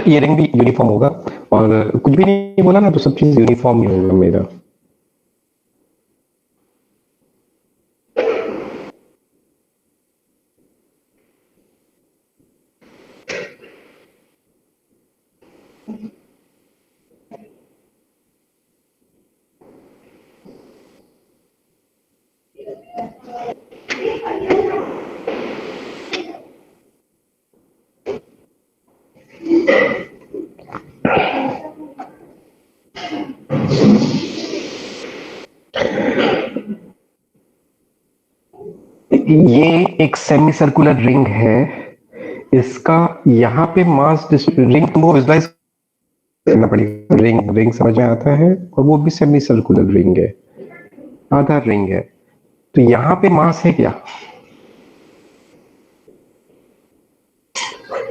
ये रिंग भी यूनिफॉर्म होगा और कुछ भी नहीं बोला ना तो सब चीज यूनिफॉर्म ही होगा मेरा। ये एक सेमी सर्कुलर रिंग है। इसका यहाँ पे मास रिंग को विजुलाइज करना पड़ेगा। रिंग रिंग समझ में आता है और वो भी सेमी सर्कुलर रिंग है, आधा रिंग है। तो यहाँ पे मास है क्या?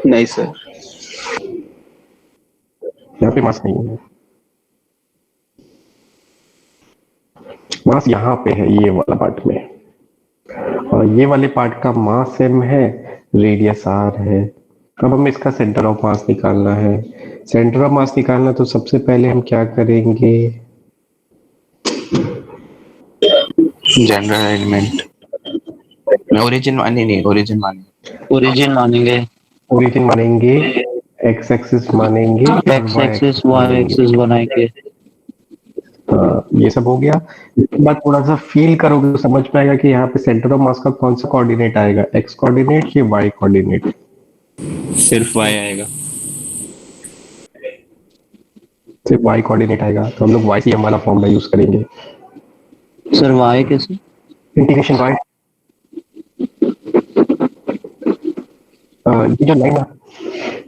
नहीं सर। यहाँ पे मास नहीं है। मास यहाँ पे है, ये वाला पार्ट में। और ये वाले पार्ट का मास m है, रेडियस r है। अब हमें इसका सेंटर ऑफ मास निकालना है। सेंटर ऑफ मास निकालना तो सबसे पहले हम क्या करेंगे? जनरल एलिमेंट में ओरिजिन माने नहीं, ओरिजिन माने ओरिजिन मानेंगे, ओरिजिन मानेंगे, एक्स एक्सिस मानेंगे और x y axis axis y मानेंगे। एक्सिस बनाएंगे। हाँ, ये सब हो गया। इसके बाद थोड़ा सा फील करोगे तो समझ में आएगा कि यहाँ पे सेंटर ऑफ मास का कौन सा कोऑर्डिनेट आएगा, एक्स कोऑर्डिनेट या वाई कोऑर्डिनेट। सिर्फ वाई आएगा। सिर्फ वाई कोऑर्डिनेट आएगा तो हम लोग वाई सी एम वाला फॉर्मूला यूज करेंगे। सर वाई कैसे? इंटीग्रेशन वाई, ये जो लाइन है,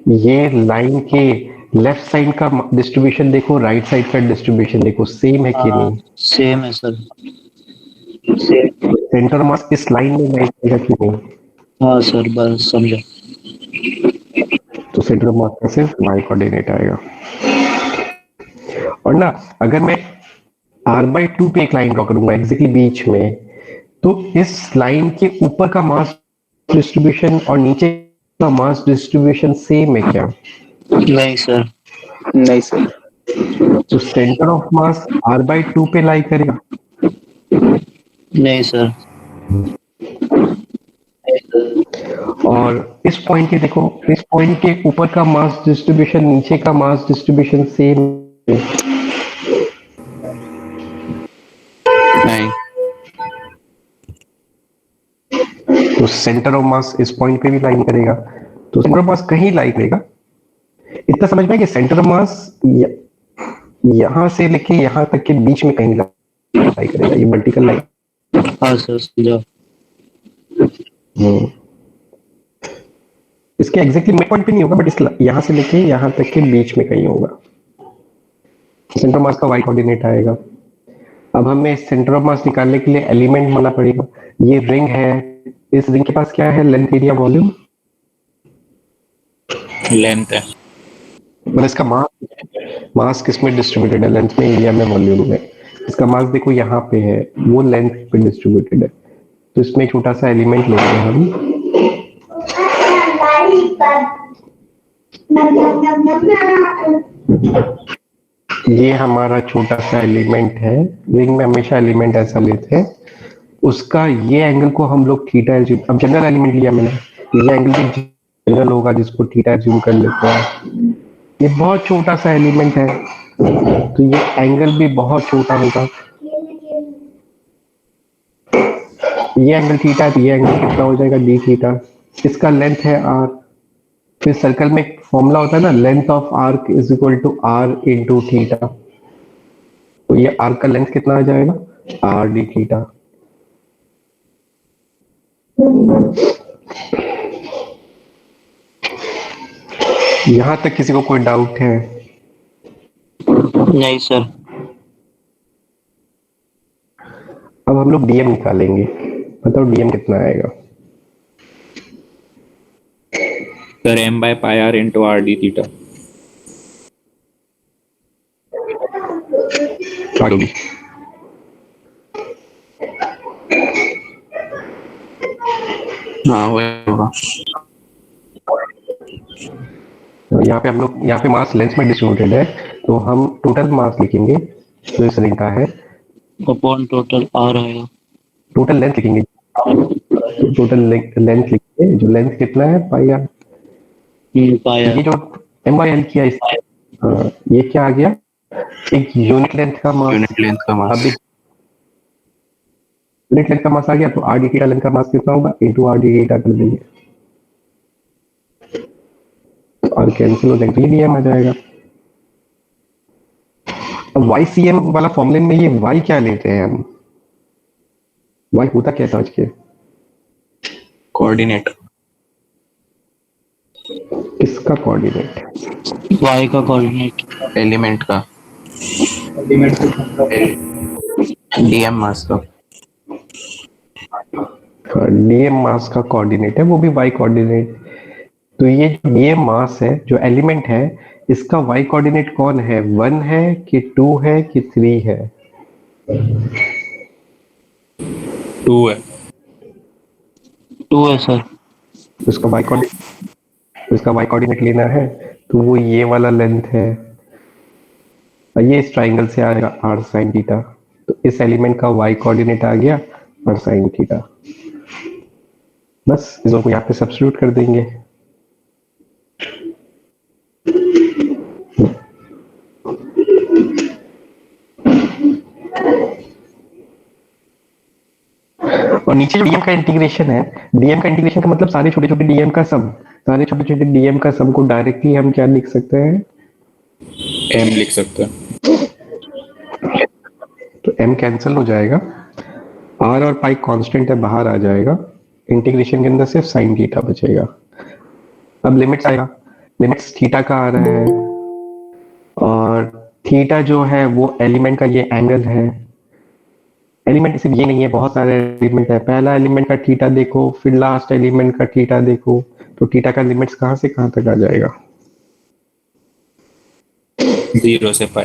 ये लाइन के लेफ्ट साइड का डिस्ट्रीब्यूशन देखो, राइट साइड का डिस्ट्रीब्यूशन देखो, सेम है कि हाँ नहीं? सेम है सर। सेंटर मास इस लाइन में लाइक करेगा कि नहीं? हाँ सर बस समझा। तो सेंटर मास का सिर्फ वाई कोऑर्डिनेट आएगा। और ना, अगर मैं r/2 पे एक लाइन ड्रॉ करूंगा एग्जैक्टली बीच में, तो इस लाइन के ऊपर का मास डिस्ट्रीब्यूशन और नीचे का मास डिस्ट्रीब्यूशन सेम है क्या? नहीं सर। नहीं सर। तो सेंटर ऑफ मास r/2 पे लाई करेगा। नहीं सर। और इस पॉइंट के देखो, इस पॉइंट के ऊपर का मास डिस्ट्रीब्यूशन नीचे का मास डिस्ट्रीब्यूशन सेम है। नहीं। तो सेंटर ऑफ मास इस पॉइंट पे भी लाइन करेगा, तो सेंटर ऑफ मास कहीं लाई करेगा। इतना समझ में आया कि सेंटर ऑफ मास यहां से लेके यहां तक के बीच में कहीं लाई करेगा, ये वर्टिकल लाइन। हाँ सर समझा। इसके एग्जैक्टली मिड पॉइंट पे नहीं होगा, बट इस यहां से लेके यहां तक के बीच में कहीं होगा। सेंटर ऑफ मास का वाई कोऑर्डिनेट आएगा। अब हमें सेंटर ऑफ मास निकालने के लिए एलिमेंट मानना पड़ेगा। ये रिंग है, इस रिंग के पास क्या है? Length, area, volume. लेंथ है। मतलब इसका मास किस में डिस्ट्रीब्यूटेड है? लेंथ में, एरिया में, वॉल्यूम में। इसका मास देखो यहाँ पे है, वो लेंथ पे डिस्ट्रीब्यूटेड है। तो इसमें एक छोटा सा एलिमेंट लेते हैं हम। ये हमारा छोटा सा एलिमेंट है। रिंग में हमेशा एलिमेंट ऐसा लेते हैं। उसका ये एंगल को हम लोग थीटा एज्यूम, अब जनरल एलिमेंट लिया मैंने, ये एंगल भी जनरल होगा जिसको थीटा एज्यूम कर लेते हैं। ये बहुत छोटा सा एलिमेंट है तो ये एंगल भी बहुत छोटा होगा। ये एंगल थीटा है तो ये एंगल कितना हो जाएगा? D theta. इसका लेंथ है आर। फिर सर्कल में एक फॉर्मूला होता है ना, length of arc is equal to R into theta. तो ये आर्क का लेंथ कितना आ जाएगा? R D theta. यहां तक किसी को कोई डाउट है? नहीं सर। अब हम लोग डीएम निकालेंगे। बताओ डीएम कितना आएगा? Sir m/πr into are D theta. आगे हाँ होगा। यहाँ पे हम लोग यहाँ पे मास लेंथ में डिस्ट्रीब्यूटेड है, तो हम टोटल मास लिखेंगे जो इस रिंग का है, अपॉन टोटल आर आएगा। टोटल लेंथ लिखेंगे, टोटल लेंथ लिखेंगे, जो लेंथ कितना है पाई आर। पाया। ये जो एम बाई एल किया इस, ये क्या आ गया, एक यूनिट लेंथ का मास। यूनिट लेंथ का मास। अब यूनिट लेंथ का मास आ गया तो आर डी थीटा लेंथ का मास कितना होगा, इंटू आर डी थीटा कर देंगे, और कैंसिल हो जाएगा, ये डीएम आ जाएगा। अब वाई सी एम वाला फॉर्मूले में ये वाई क्या लेते हैं हम, वाई होता क्या समझ के, कोऑर्डिनेट। किसका कोऑर्डिनेट, वाई का कोऑर्डिनेट। एलिमेंट का, डीएम मास का। डीएम मास का कोऑर्डिनेट है, वो भी वाई कोऑर्डिनेट। तो ये डीएम मास है जो एलिमेंट है, इसका वाई कोऑर्डिनेट कौन है, 1 है कि 2 है कि 3 है, 2 है। 2 है सर। उसका वाई कोऑर्डिनेट लेना है, तो वो ये वाला लेंथ है, और ये इस ट्राइंगल से आएगा आर साइन थीटा, तो इस एलिमेंट का वाई कोऑर्डिनेट आ गया आर साइन थीटा। बस इसको यहाँ पे सब्स्टिट्यूट कर देंगे, और नीचे जो डीएम का इंटीग्रेशन है, डीएम का इंटीग्रेशन का मतलब सारे छोटे छोटे डीएम का सम, सारे छोटे छोटे डीएम का सम को डायरेक्टली हम क्या लिख सकते हैं, एम लिख सकते हैं। तो m कैंसिल हो जाएगा, r और पाई कांस्टेंट है बाहर आ जाएगा, इंटीग्रेशन के अंदर सिर्फ साइन थीटा बचेगा। अब लिमिट्स आएगा, लिमिट्स थीटा का आ रहा है, और थीटा जो है वो एलिमेंट का ये एंगल है, एलिमेंट सिर्फ ये नहीं है, बहुत सारे एलिमेंट है, पहला एलिमेंट का थीटा देखो, फिर लास्ट एलिमेंट का थीटा देखो, तो थीटा का लिमिट्स कहां से कहां तक आ जाएगा, 0 से पाई।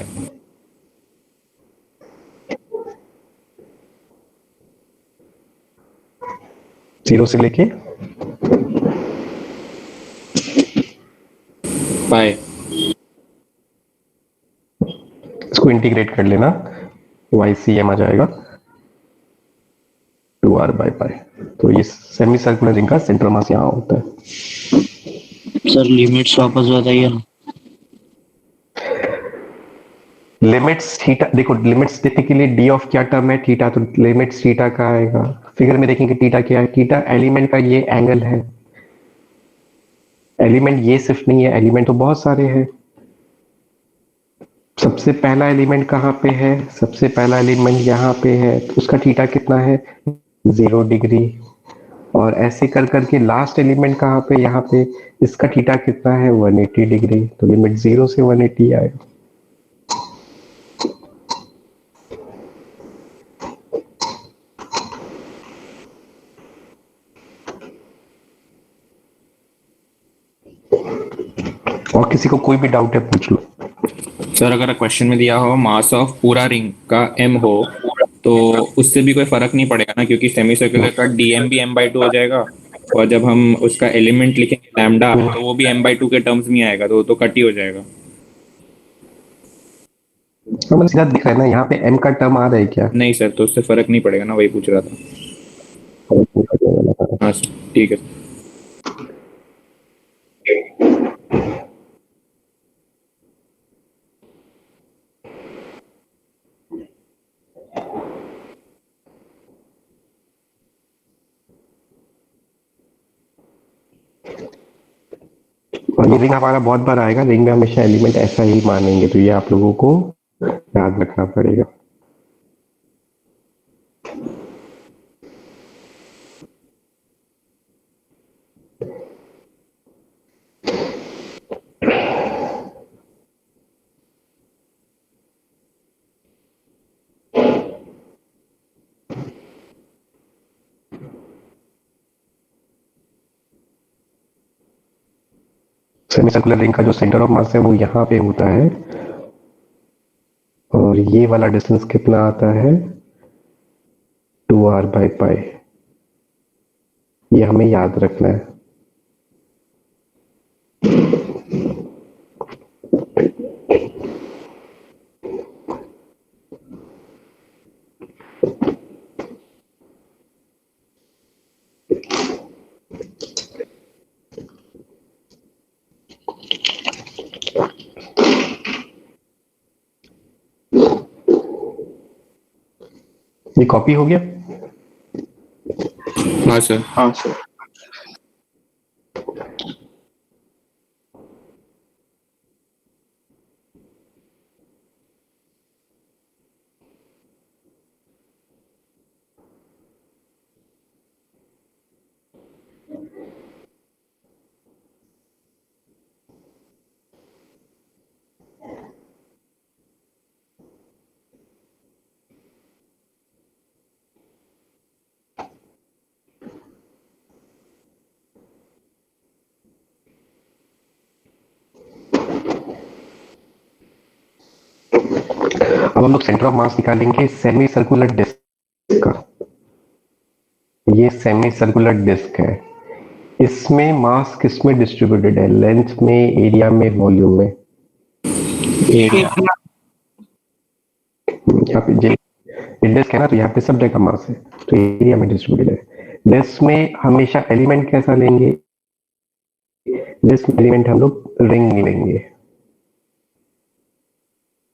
जीरो से लेके पाई। इसको इंटीग्रेट कर लेना, वाई सी एम आ जाएगा 2r बाई पाई। तो ये सेमी सर्कुलर रिंग का सेंटर मास यहाँ होता है। सर लिमिट्स वापस बताइए ना। लिमिट्स थीटा देखो, लिमिट्स देखने के लिए डी ऑफ क्या टर्म है, थीटा, तो लिमिट्स थीटा का आएगा, फिगर में देखेंगे थीटा क्या है, थीटा एलिमेंट का ये एंगल है, एलिमेंट ये सिर्फ नहीं है, एलिमेंट तो बहुत सारे हैं। सबसे पहला एलिमेंट कहाँ पे है, सबसे पहला एलिमेंट यहाँ पे है, तो उसका थीटा कितना है 0 डिग्री, और ऐसे कर करके लास्ट एलिमेंट कहाँ पे, यहाँ पे, इसका थीटा कितना है 180 डिग्री, तो लिमिट 0 से 180 आएगा। और किसी को कोई भी डाउट है पूछ लो। सर अगर क्वेश्चन में दिया हो मास ऑफ पूरा रिंग का m हो, तो उससे भी कोई फर्क नहीं पड़ेगा ना, क्योंकि सेमी सर्कुलर का डीएम भी m/2 हो जाएगा, और जब हम उसका एलिमेंट लिखेंगे लैम्डा, तो वो भी m/2 के टर्म्स में आएगा, तो वो तो कट ही हो जाएगा। मतलब सीधा दिख रहा है ना, यहाँ पे m का टर्म आ रहा है क्या, नहीं सर, तो उससे फर्क नहीं पड़ेगा ना, वही पूछ रहा था। हाँ सर, ठीक है। और ये रिंग हमारा बहुत बार आएगा, रिंग में हमेशा एलिमेंट ऐसा ही मानेंगे, तो ये आप लोगों को याद रखना पड़ेगा। सेमी सर्कुलर रिंग का जो सेंटर ऑफ मास है वो यहाँ पे होता है, और ये वाला डिस्टेंस कितना आता है 2r बाई पाई, ये हमें याद रखना है। ये कॉपी हो गया? हाँ सर। हाँ सर। अब हम लोग सेंटर ऑफ मास निकालेंगे सेमी सर्कुलर डिस्क का। ये सेमी सर्कुलर डिस्क है। इसमें मास किस में डिस्ट्रीब्यूटेड है? लेंथ में, एरिया में, वॉल्यूम में? एरिया। यहाँ पे ये डिस्क है ना, तो यहाँ पे सब जगह मास है, तो एरिया में डिस्ट्रीब्यूटेड है। डिस्क में हमेशा एलिमेंट कैसा लेंगे? डिस्क में एलिमेंट हम लोग रिंग लेंगे।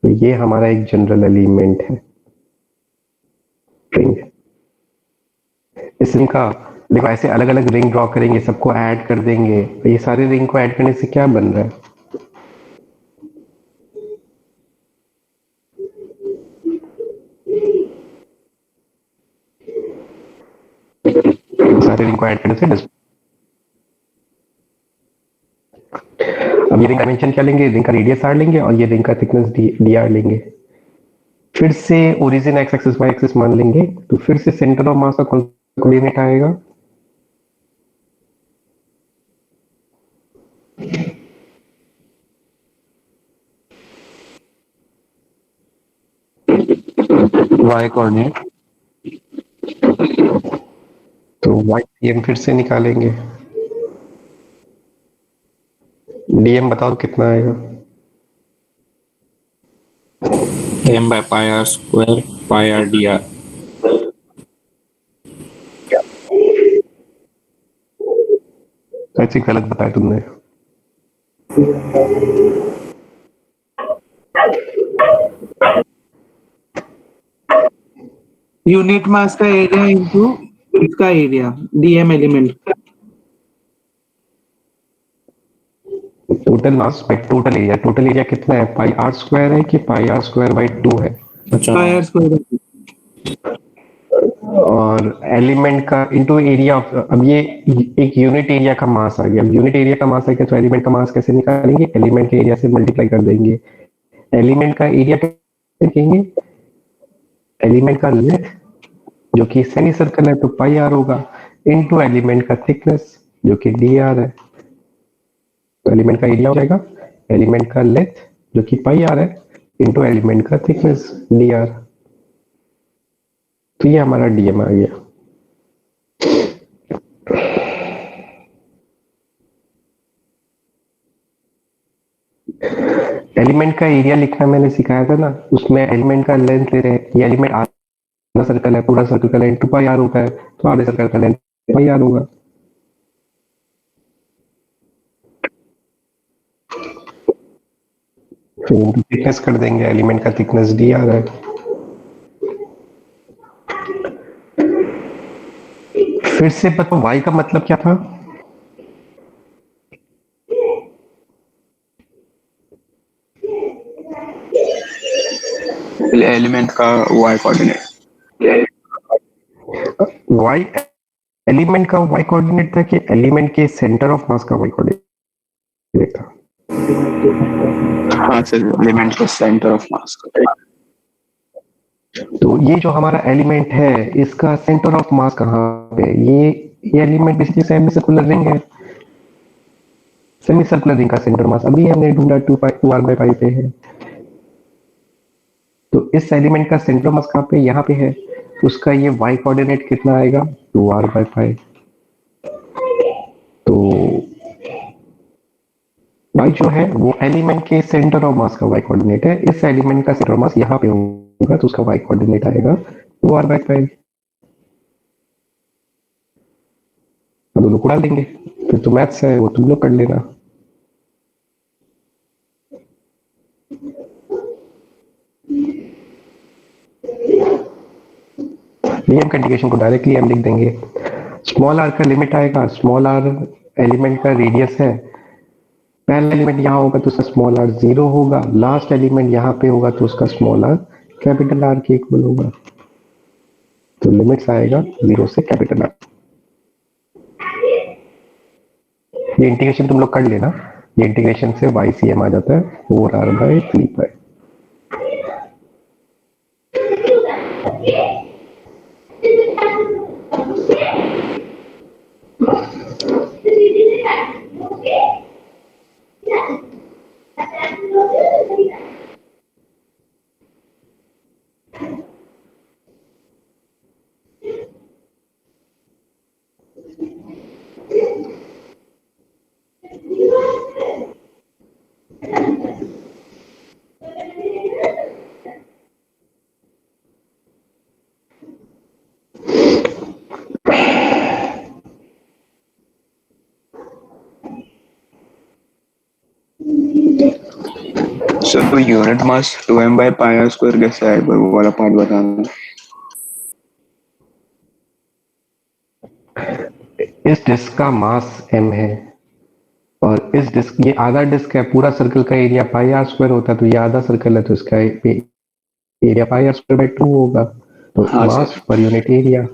तो ये हमारा एक जनरल एलिमेंट है, रिंग। इस रिंग का देखो ऐसे अलग अलग रिंग ड्रॉ करेंगे, सबको ऐड कर देंगे, तो ये सारे रिंग को ऐड करने से क्या बन रहा है? सारे रिंग को ऐड करने से अब ये रिंग डायमेंशन क्या लेंगे? रिंग का रेडियस आर लेंगे और ये रिंग का थिकनेस डी आर लेंगे। फिर से origin x axis y axis मान लेंगे, तो फिर से सेंटर ऑफ मास का कौन सा कोऑर्डिनेट आएगा? Y coordinate. तो वाई डीएम फिर से निकालेंगे। डीएम बताओ कितना आएगा? m by pi r square pi r dr। ऐसे गलत बताया तुमने। यूनिट मास का एरिया इंटू इसका area DM element. Total mass by total area. Total area कितना है? पाई आर स्क्वायर है कि पाई आर स्क्वायर बाई 2 है? अच्छा। Pi square. और एलिमेंट का इनटू एरिया ऑफ, अब ये एक यूनिट एरिया का मास आ गया। अब यूनिट एरिया का मास आ गया तो एलिमेंट का मास कैसे निकालेंगे? एलिमेंट के एरिया से मल्टीप्लाई कर देंगे। एलिमेंट का एरिया कैसे लिखेंगे? एलिमेंट का लेंथ जो कि सेमी सर्कल है तो पाई आर होगा, इनटू एलिमेंट का थिकनेस जो कि डी आर है। तो एलिमेंट का एरिया हो जाएगा एलिमेंट का लेंथ जो कि पाई आर है इनटू एलिमेंट का थिकनेस डी आर। तो ये हमारा डीएम आ गया। एलिमेंट का एरिया लिखना मैंने सिखाया था ना, उसमें एलिमेंट का लेंथ ले रहे हैं। ये एलिमेंट आधा सर्कल है, पूरा सर्कल का लेंथ 2 पाई आर होता है, तो आधे सर्कल का लेंथ पाई आर होगा। फिर थिकनेस कर देंगे, एलिमेंट का थिकनेस डी आर है। फिर से बताओ वाई का मतलब क्या था? एलिमेंट का वाई कोऑर्डिनेट। वाई एलिमेंट का वाई कोऑर्डिनेट था कि एलिमेंट के सेंटर ऑफ मास का वाई कोऑर्डिनेट था? हाँ सर, एलिमेंट का सेंटर ऑफ मास का। तो ये जो हमारा एलिमेंट है इसका सेंटर ऑफ मास कहाँ पे है? ये element basically semi circular ring है। सेमी सर्कुलर रिंग का सेंटर मास अभी हमने ढूंढा 2 आर बाई पाई पे है। तो इस एलिमेंट का सेंटर मास कहाँ पे? यहाँ पे है। उसका ये वाई कोऑर्डिनेट कितना आएगा? 2 आर बाई पाई। तो वाई जो है वो एलिमेंट के सेंटर ऑफ मास का वाई कोऑर्डिनेट है। इस एलिमेंट का सेंटर ऑफ मास यहाँ पे होगा तो उसका वाई कोऑर्डिनेट आएगा 2 आर बाई पाई। दोनों को डाल देंगे, फिर तो मैथ्स है वो तुम लोग कर लेना। डीएम का इंटीग्रेशन को डायरेक्टली हम लिख देंगे। स्मॉल आर का लिमिट आएगा, स्मॉल आर एलिमेंट का रेडियस है, पहला एलिमेंट यहाँ होगा तो उसका स्मॉल आर 0 होगा, लास्ट एलिमेंट यहाँ पे होगा तो उसका स्मॉल आर कैपिटल आर के इक्वल होगा। तो लिमिट्स आएगा 0 से कैपिटल आर। ये इंटीग्रेशन तुम लोग कर लेना, ये इंटीग्रेशन से YCM आ जाता है 4r/3 सर तो यूनिट मास 2m/πr² कैसे आएगा, वो वाला पार्ट बताना। इस डिस्क का मास m है और इस डिस्क, ये आधा डिस्क है, पूरा सर्कल का एरिया πr² होता है, तो ये आधा सर्कल है तो इसका एरिया πr²/2 होगा। तो हाँ मास सर। Per unit area.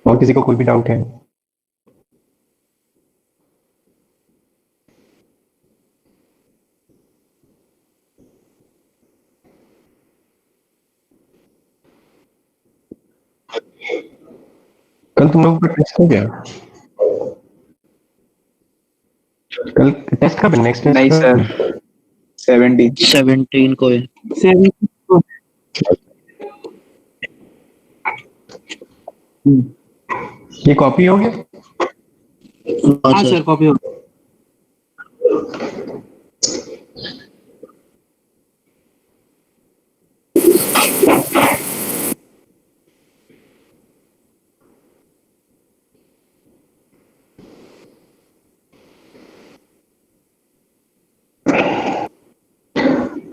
और किसी को कोई भी डाउट है? कल तुम लोगों का टेस्ट हो गया? कल टेस्ट कब है? नेक्स्ट नहीं सर, 17 को है। 17 को। ये कॉपी हो गया? हाँ हाँ सर। सर कॉपी हो।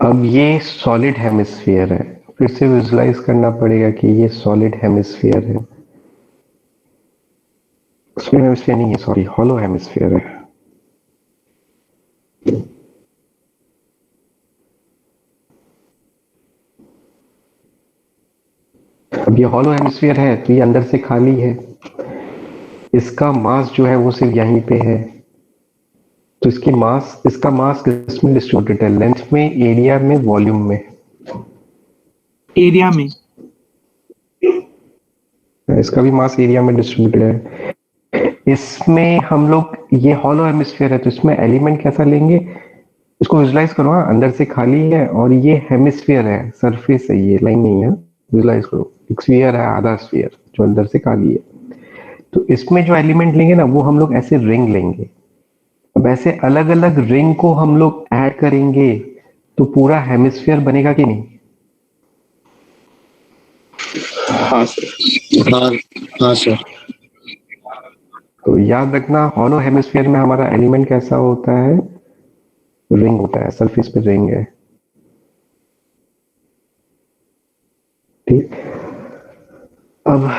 अब ये सॉलिड हेमिस्फीयर है, फिर से विजुलाइज करना पड़ेगा कि ये सॉलिड हेमिस्फीयर है। सॉलिड हेमिस्फीयर नहीं है, सॉरी, हॉलो हेमिस्फीयर है। अब ये हॉलो हेमिस्फीयर है तो ये अंदर से खाली है, इसका मास जो है वो सिर्फ यहीं पे है, तो इसका मास किसमें डिस्ट्रीब्यूटेड है? लेंथ में, एरिया में, वॉल्यूम में? एरिया में। इसका भी मास एरिया में डिस्ट्रीब्यूटेड है। इसमें हम लोग, ये हॉलो हेमिस्फीयर है तो इसमें एलिमेंट कैसा लेंगे? इसको विजुलाइज करो। हाँ, अंदर से खाली है और ये हेमिस्फीयर है, सरफेस है, ये लाइन नहीं है। विजुलाइज करो, एक स्फीयर है, आधा स्फीयर जो अंदर से खाली है। तो इसमें जो एलिमेंट लेंगे ना वो हम लोग ऐसे रिंग लेंगे। अब ऐसे अलग अलग रिंग को हम लोग ऐड करेंगे तो पूरा हेमिस्फीयर बनेगा कि नहीं? हाँ सर। हाँ हाँ सर। तो याद रखना, हॉलो हेमिस्फीयर में हमारा एलिमेंट कैसा होता है? रिंग होता है, सरफेस पे रिंग है। ठीक। अब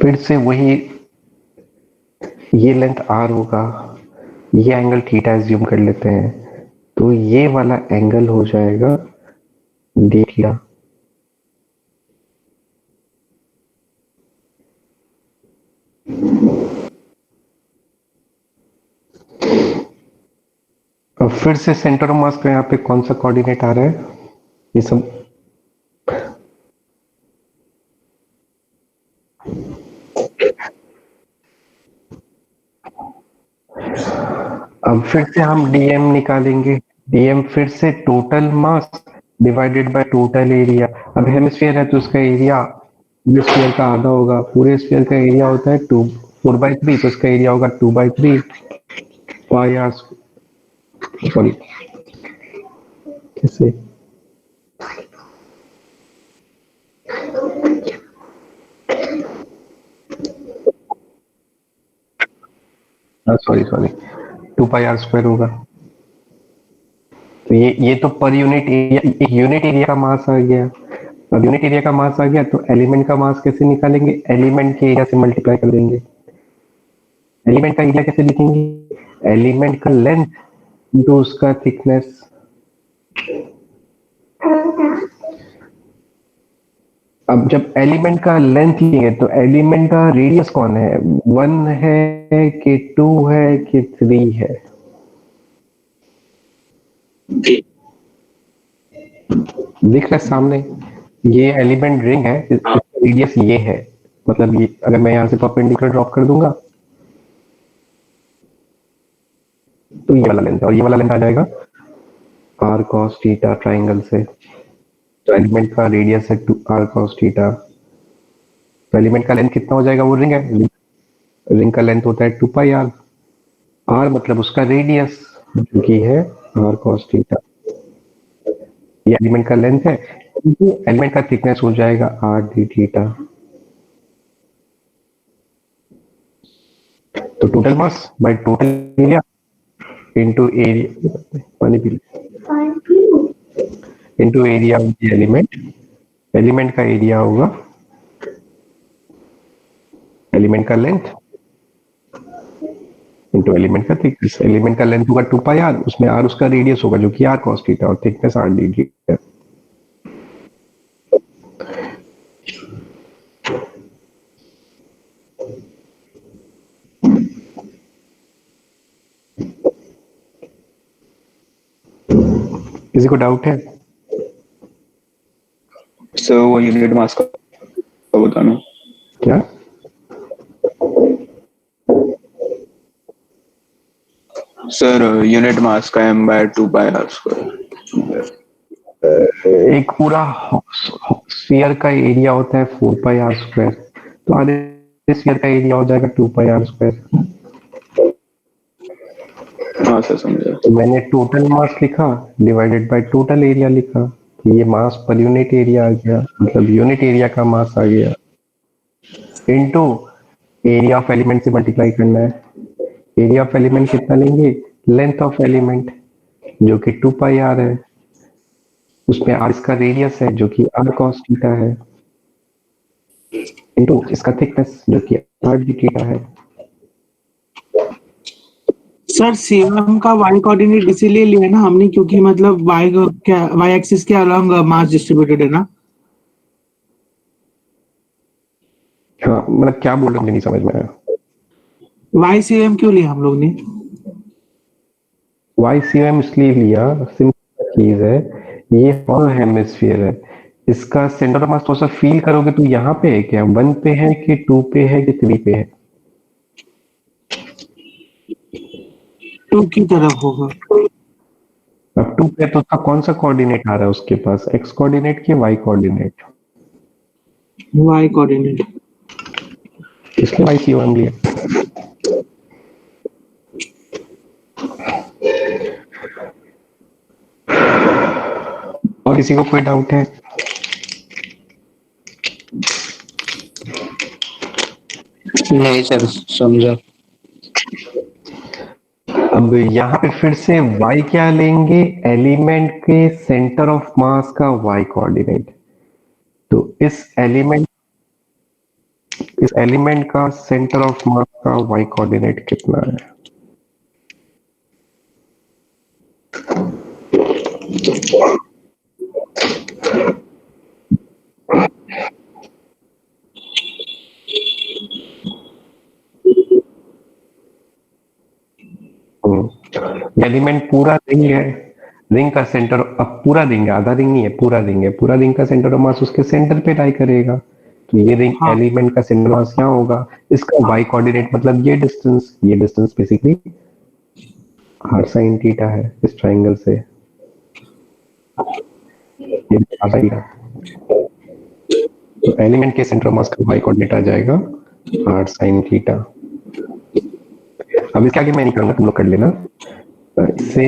फिर से वही, ये लेंथ r होगा, ये एंगल थीटा एज्यूम कर लेते हैं, तो ये वाला एंगल हो जाएगा d थीटा। अब फिर से सेंटर ऑफ मास का यहाँ पे कौन सा कोऑर्डिनेट आ रहा है? ये सब अब फिर से हम dm निकालेंगे। dm फिर से total mass divided by total area. अब हेमिस्फीयर है तो उसका एरिया स्फीयर का आधा होगा, पूरे स्फीयर का एरिया होता है 4/3, तो उसका एरिया होगा 2/3 पाई आर। सॉरी, कैसे? सॉरी सॉरी 2πr² होगा। तो ये तो पर यूनिट एरिया, एक यूनिट एरिया का मास आ गया। अब यूनिट एरिया का मास आ गया तो एलिमेंट का मास कैसे निकालेंगे? एलिमेंट के एरिया से मल्टीप्लाई कर देंगे। एलिमेंट का एरिया कैसे लिखेंगे? एलिमेंट का लेंथ इंटू उसका थिकनेस। अब जब एलिमेंट का लेंथ लिखेंगे तो एलिमेंट का रेडियस कौन है? 1 है कि 2 है कि 3 है? दिख रहा है सामने? ये एलिमेंट रिंग है, इसका रेडियस ये है। मतलब ये अगर मैं यहाँ से परपेंडिकुलर ड्रॉप कर दूंगा तो ये वाला लेंथ है, और ये वाला लेंथ आ जाएगा r cos थीटा ट्राइंगल से। तो एलिमेंट का रेडियस है 2r cos थीटा। तो एलिमेंट का लेंथ कितना हो जाएगा? वो रिंग है, रिंग का लेंथ होता है 2πr। r मतलब उसका रेडियस जो कि है r cos थीटा। ये एलिमेंट का लेंथ है, एलिमेंट का थिकनेस हो जाएगा r d थीटा। तो total mass by total area into area पानी pi into area of the element. Element का एरिया होगा एलिमेंट का लेंथ इनटू एलिमेंट का थिकनेस। एलिमेंट का लेंथ होगा 2πr, उसमें r उसका रेडियस होगा जो कि r cos थीटा, और थिकनेस r d थीटा। किसी को डाउट है? सर वो यूनिट मास का बताना। क्या? सर यूनिट मास का m/2πr²। एक पूरा स्फीयर का एरिया होता है 4πr², तो आधे स्फीयर का एरिया हो जाएगा 2πr²। हाँ सर समझा। तो मैंने टोटल मास लिखा डिवाइडेड बाय टोटल एरिया लिखा, तो ये मास पर यूनिट एरिया आ गया, मतलब यूनिट एरिया का मास आ गया, इनटू एरिया ऑफ एलिमेंट से मल्टीप्लाई करना है। एरिया ऑफ एलिमेंट कितना लेंगे? लेंथ ऑफ एलिमेंट जो कि 2πr है, उसमें r इसका रेडियस है जो कि r cos थीटा है, इनटू इसका थिकनेस जो कि r d थीटा है। सर सीएम का वाई कोऑर्डिनेट इसीलिए लिया ना हमने क्योंकि मतलब वाई एक्सिस के अलोंग मास डिस्ट्रीब्यूटेड है ना। हाँ मतलब क्या बोल रहे हो, मुझे नहीं समझ में आया। वाई सीएम क्यों लिया हम लोग ने? YCM इसलिए लिया, सिंपल चीज है, ये हॉल हेमिस्फीयर है, इसका सेंटर ऑफ मास थोड़ा सा फील करोगे तो यहाँ पे है क्या? 1 पे है कि 2 पे है कि 3 पे है? 2 की तरफ होगा। अब 2 पे तो उसका कौन सा कोऑर्डिनेट आ रहा है उसके पास? x कोऑर्डिनेट कि y कोऑर्डिनेट? Y coordinate. इसलिए YCM लिया। और किसी को कोई डाउट है? नहीं सर समझा। अब यहाँ पे फिर से y क्या लेंगे? एलिमेंट के सेंटर ऑफ मास का y कोऑर्डिनेट। तो इस एलिमेंट का सेंटर ऑफ मास का y कोऑर्डिनेट कितना है? एलिमेंट पूरा रिंग है, रिंग का सेंटर, अब पूरा रिंग है, आधा रिंग नहीं है, पूरा रिंग है, पूरा रिंग का सेंटर ऑफ मास उसके सेंटर पे लाई करेगा। तो ये रिंग हाँ। एलिमेंट का सेंटर मास क्या होगा? इसका y कोऑर्डिनेट मतलब ये distance basically r sin theta है इस ट्रायंगल से। ये r sin थीटा, तो एलिमेंट के सेंटर ऑफ मास का y कोऑर्डिनेट आ जाएगा r sin थीटा। अब इसके आगे मैं नहीं करूंगा, तुम लोग कर लेना। इससे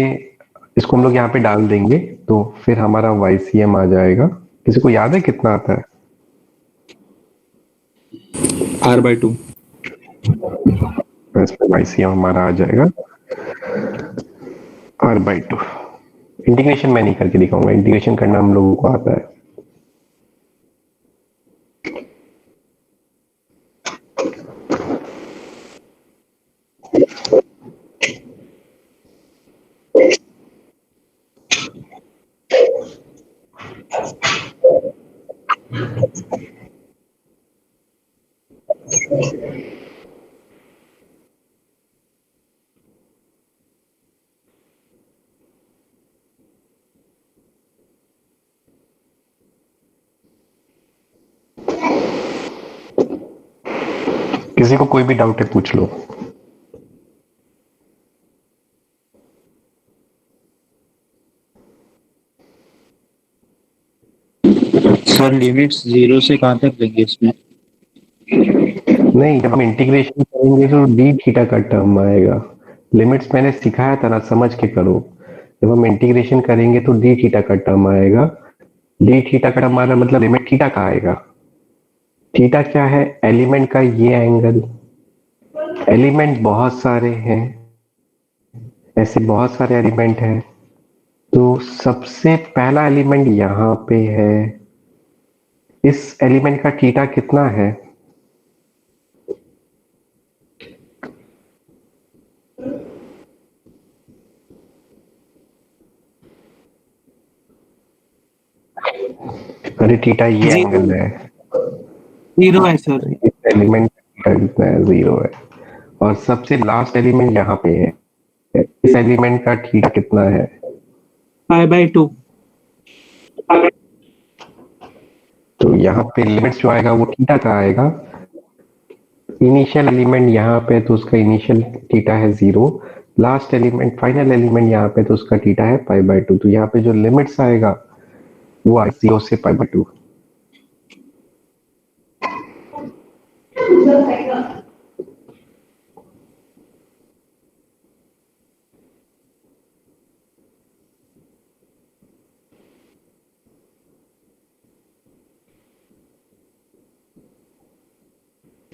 इसको हम लोग यहाँ पे डाल देंगे तो फिर हमारा YCM आ जाएगा। किसी को याद है कितना आता है? r/2। तो इसमें YCM हमारा आ जाएगा R/2। इंटीग्रेशन मैं नहीं करके दिखाऊंगा, इंटीग्रेशन करना हम लोगों को आता है। किसी को कोई भी डाउट है पूछ लो। सर लिमिट्स 0 से कहाँ तक लेंगे इसमें? नहीं, जब हम इंटीग्रेशन करेंगे तो डी थीटा का टर्म आएगा। लिमिट्स मैंने सिखाया था ना, समझ के करो। जब हम इंटीग्रेशन करेंगे तो डी थीटा का टर्म आएगा। डी थीटा का टर्म आना मतलब लिमिट थीटा का आएगा। थीटा क्या है? एलिमेंट का ये एंगल। एलिमेंट बहुत सारे हैं, ऐसे बहुत सारे एलिमेंट हैं। तो सबसे पहला एलिमेंट यहाँ पे है, इस एलिमेंट का थीटा कितना है? अरे थीटा ये एंगल है, 0 है सर। इस एलिमेंट का कितना है? 0 है। और सबसे लास्ट एलिमेंट यहाँ पे है, इस एलिमेंट का थीटा कितना है? π/2। तो यहाँ पे लिमिट्स जो आएगा वो थीटा का आएगा। इनिशियल एलिमेंट यहाँ पे तो उसका इनिशियल थीटा है 0। लास्ट एलिमेंट, फाइनल एलिमेंट यहाँ पे तो उसका थीटा है π/2। तो यहाँ पे जो लिमिट्स आएगा वो आएगा 0 से π/2।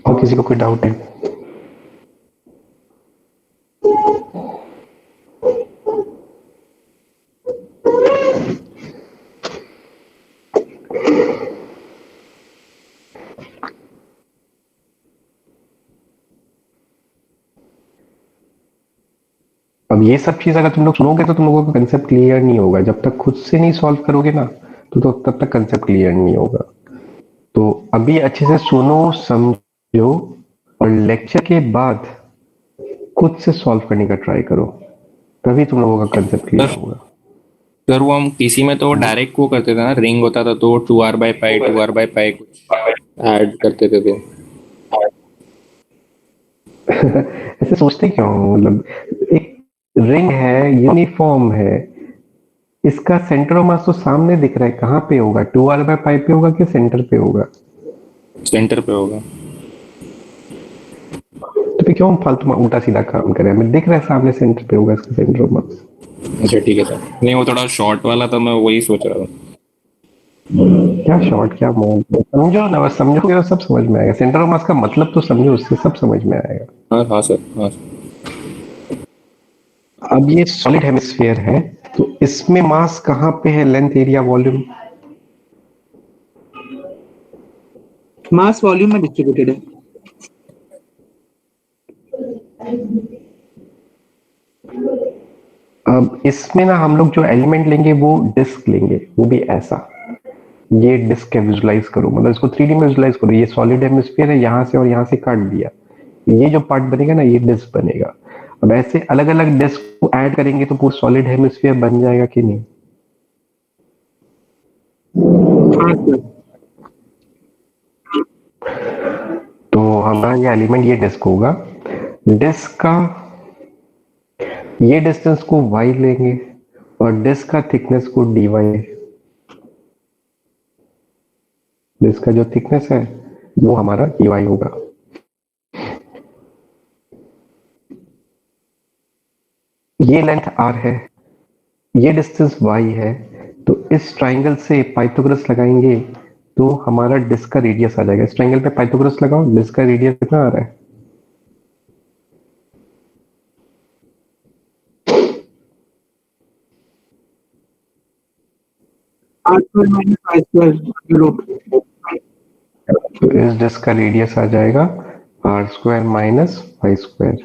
और किसी को कोई डाउट है? अब ये सब चीज अगर तुम लोग सुनोगे तो तुम लोगों का कंसेप्ट क्लियर नहीं होगा। जब तक खुद से नहीं सॉल्व करोगे ना तो तब तक कंसेप्ट क्लियर नहीं होगा। तो अभी अच्छे से सुनो, समझो, और लेक्चर के बाद खुद से सॉल्व करने का ट्राई करो, तभी तुम लोगों का कंसेप्ट क्लियर होगा। सर वो हम पीसी में तो डायरेक्ट वो करते थे ना, रिंग होता था तो 2r/π कुछ ऐड करते थे तो ऐसे सोचते क्यों हो? मतलब एक रिंग है, यूनिफॉर्म है, इसका सेंटर ऑफ मास तो सामने दिख रहा है। कहाँ पे होगा? 2r/π पे होगा कि सेंटर पे होगा? सेंटर पे होगा। तो फिर क्यों हम फालतू में उल्टा सीधा काम करें? हमें दिख रहा है सामने सेंटर पे होगा इसका सेंटर ऑफ मास। अच्छा ठीक है सर, नहीं वो थोड़ा शॉर्ट वाला था, मैं वही सोच रहा था। क्या शॉर्ट, क्या मोड? समझो ना, बस समझोगे तो सब समझ में आएगा। सेंटर ऑफ मास का मतलब तो समझो, उससे सब समझ में आएगा। हाँ हाँ सर, हाँ सर। अब ये सॉलिड हेमिस्फीयर है, तो इसमें मास कहाँ पे है? Length, area, volume? Mass volume में डिस्ट्रीब्यूटेड है। अब इसमें ना हम लोग जो एलिमेंट लेंगे वो डिस्क लेंगे, वो भी ऐसा। ये डिस्क है, विजुलाइज करो, मतलब इसको 3D में विजुलाइज करो। ये सॉलिड हेमिस्फीयर है, यहाँ से और यहाँ से काट दिया, ये जो पार्ट बनेगा ना ये डिस्क बनेगा। अब ऐसे अलग अलग डिस्क को ऐड करेंगे तो पूरा सॉलिड हेमिस्फीयर बन जाएगा कि नहीं? हाँ सर। तो हमारा ये एलिमेंट, ये डिस्क होगा। डिस्क का ये डिस्टेंस को y लेंगे और डिस्क का थिकनेस को dy। डिस्क का जो थिकनेस है वो हमारा dy होगा। ये लेंथ r है, ये डिस्टेंस y है। तो इस ट्राइंगल से पाइथागोरस लगाएंगे तो हमारा डिस्क का रेडियस आ जाएगा। इस ट्राइंगल पे पाइथागोरस लगाओ, डिस्क का रेडियस कितना आ रहा है? R square minus y square root. तो इस डिस्क का रेडियस आ जाएगा R square minus y square.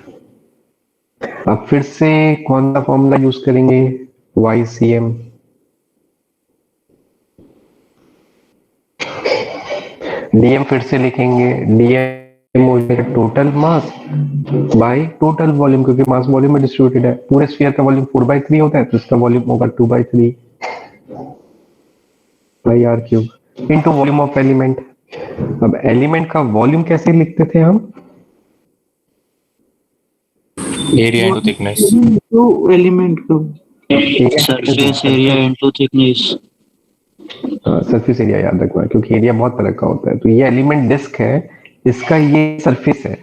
अब फिर से कौन सा फॉर्मूला यूज करेंगे? Y C M. डीएम फिर से लिखेंगे, डीएम हो जाएगा total mass by total volume, क्योंकि मास वॉल्यूम में डिस्ट्रीब्यूटेड है। पूरे स्फीयर का वॉल्यूम 4/3 होता है, तो इसका वॉल्यूम होगा 2/3 by R cube into volume of element. अब एलिमेंट का वॉल्यूम कैसे लिखते थे हम? Area into thickness. टू एलिमेंट को surface area into thickness. Surface area याद रखना, क्योंकि एरिया बहुत तरह का होता है। तो ये एलिमेंट डिस्क है, इसका ये सरफेस है,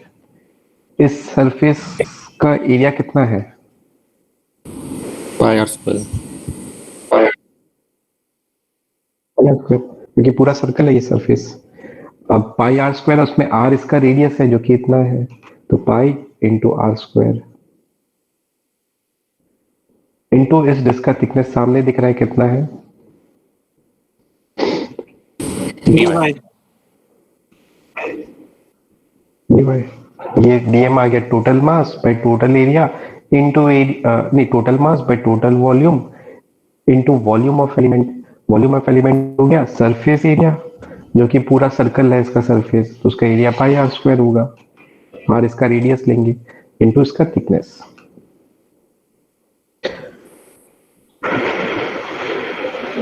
इस सरफेस का एरिया कितना है? Pi R square. क्योंकि पूरा सर्कल है ये सरफेस। अब पाई आर स्क्वायर, उसमें आर इसका रेडियस है जो कि इतना है, तो pi into R square into इस डिस्क का थिकनेस सामने दिख रहा है कितना है? dy dy। ये डीएम आ गया total mass by total area into नहीं, total mass by total volume into volume of element. Volume of element हो गया सरफेस एरिया, जो कि पूरा सर्कल है इसका सरफेस, तो उसका एरिया पाई आर स्क्वायर होगा, और इसका रेडियस लेंगे इंटू इसका थिकनेस।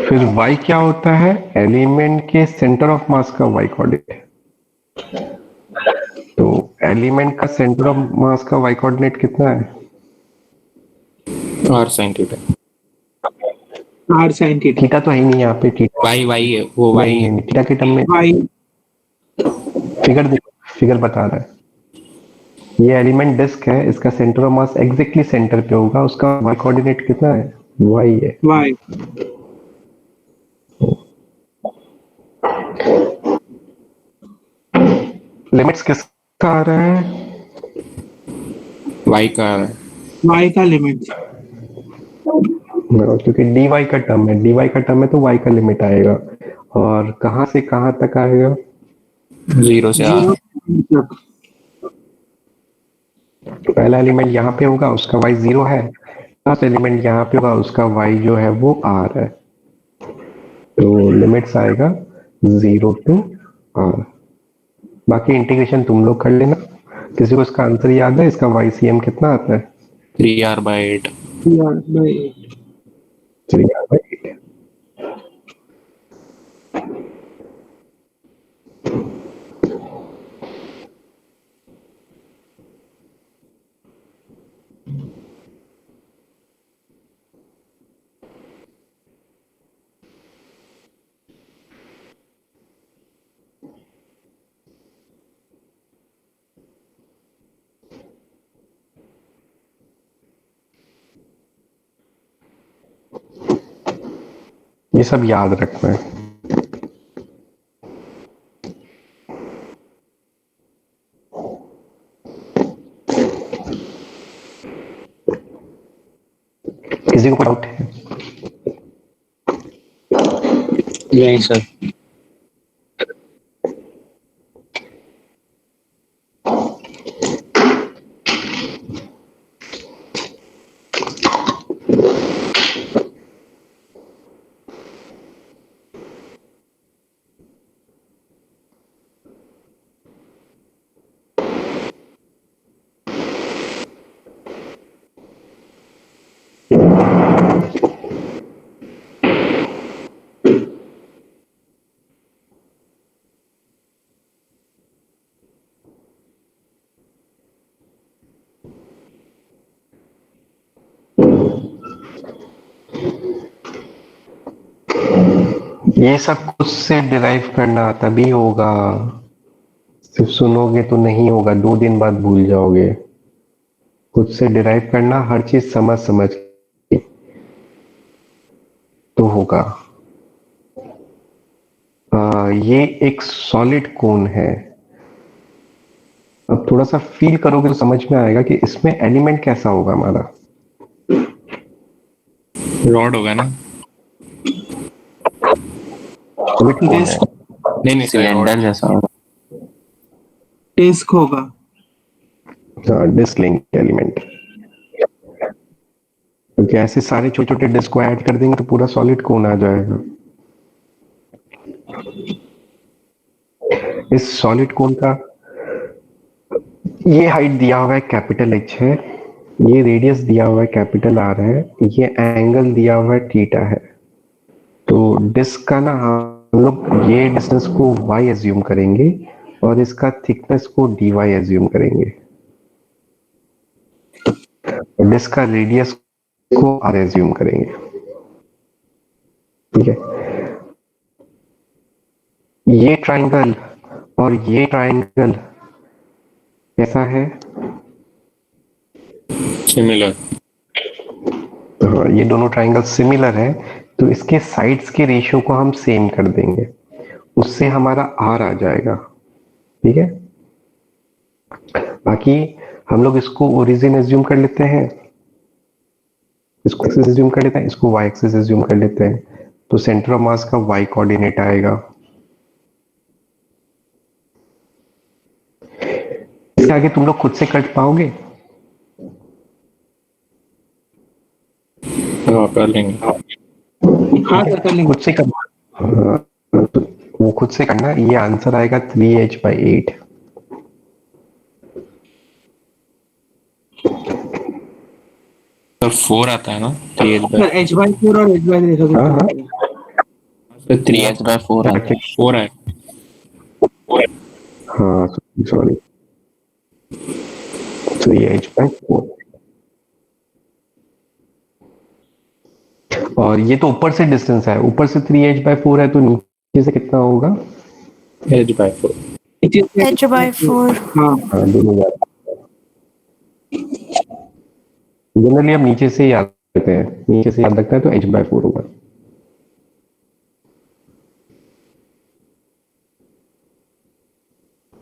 फिर y क्या होता है? एलिमेंट के सेंटर ऑफ मास का y कोऑर्डिनेट। तो एलिमेंट का सेंटर ऑफ मास का y कोऑर्डिनेट कितना है? R sine theta. r sin theta theta तो है ही नहीं यहाँ पे, थीटा वाई वाई है, वो वाई है। थीटा के टर्म में y फिगर देखो, फिगर बता रहा है। ये एलिमेंट डिस्क है, इसका centre of mass exactly centre पे होगा, उसका y कोऑर्डिनेट कितना है? y है। y लिमिट्स किसका आ रहा है? वाई का y का लिमिट क्योंकि dy का टर्म है, dy का टर्म है तो y का लिमिट आएगा। और कहां से कहां तक आएगा? 0 से आर। 0 तक। पहला एलिमेंट यहाँ पे होगा, उसका y 0 है। लास्ट एलिमेंट यहाँ पे होगा, उसका y जो है वो r है। तो लिमिट्स आएगा 0 टू r। बाकी इंटीग्रेशन तुम लोग कर लेना। किसी को इसका आंसर याद है? इसका YCM कितना आता है? 3r/8। r/8 3r/8। ये सब याद रखना है। किसी को डाउट है? यही सर। ये सब खुद से डिराइव करना तभी होगा, सिर्फ सुनोगे तो नहीं होगा, 2 दिन बाद भूल जाओगे। खुद से डिराइव करना, हर चीज समझ समझ के तो होगा। ये एक सॉलिड कोन है। अब थोड़ा सा फील करोगे तो समझ में आएगा कि इसमें एलिमेंट कैसा होगा हमारा। रॉड होगा ना? सॉलिड कौन है? नहीं सिलेंडर जैसा होगा। डिस्क होगा। हाँ, डिस्क लेंगे एलिमेंट, क्योंकि ऐसे सारे छोटे छोटे डिस्क को ऐड कर देंगे तो पूरा सॉलिड कौन आ जाएगा। इस सॉलिड कोन का ये हाइट दिया हुआ है कैपिटल एच है, ये रेडियस दिया हुआ है कैपिटल आर है, ये एंगल दिया हुआ है थीटा है। तो डिस्क का ना हम लोग ये डिस्टेंस को y एज्यूम करेंगे और इसका थिकनेस को dy एज्यूम करेंगे, और डिस्क का रेडियस को r एज्यूम करेंगे। ठीक है, ये ट्राइंगल और ये ट्राइंगल कैसा है? सिमिलर। हाँ, ये दोनों ट्राइंगल सिमिलर है, तो इसके साइड्स के रेशियो को हम सेम कर देंगे, उससे हमारा आर आ जाएगा। ठीक है, बाकी हम लोग इसको ओरिजिन एज्यूम कर लेते हैं, इसको एक्सिस एज्यूम कर लेते हैं, इसको वाई एक्सिस एज्यूम कर लेते हैं, तो सेंटर ऑफ मास का वाई कोऑर्डिनेट आएगा। इसके आगे तुम लोग खुद से कट पाओगे? हाँ कर लेंगे। हाँ सर कर लेंगे। खुद से करना, हाँ, तो वो खुद से करना, ये आंसर आएगा 3h/8। तो 4 आता है ना, 3h सर h/4 और h/3 का हाँ हाँ, तो 3h/4 आता है। 4 है। हाँ सॉरी, 3h/4। और ये तो ऊपर से डिस्टेंस है, ऊपर से 3h/4 है, तो नीचे से कितना होगा? h/4। h/4। हाँ हाँ, दोनों बात जनरली हम नीचे से याद रखते हैं, नीचे से याद रखते हैं तो h/4 होगा।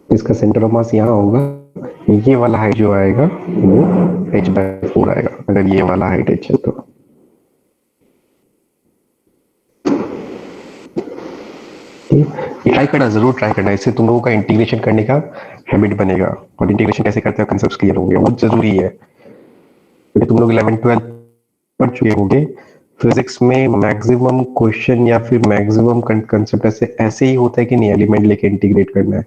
इसका सेंटर ऑफ मास यहाँ होगा, ये वाला हाइट जो आएगा वो h/4 आएगा, अगर ये वाला हाइट h है तो। ट्राई करना, जरूर ट्राई करना, इससे तुम लोगों का इंटीग्रेशन करने का हैबिट बनेगा, और इंटीग्रेशन कैसे करते हैं कंसेप्ट क्लियर होंगे, बहुत जरूरी है, क्योंकि तुम लोग 11-12 पढ़ चुके होंगे। फिजिक्स में मैक्सिमम क्वेश्चन या फिर मैक्सिमम कंसेप्ट ऐसे ही होता है कि नहीं, एलिमेंट लेके इंटीग्रेट करना है।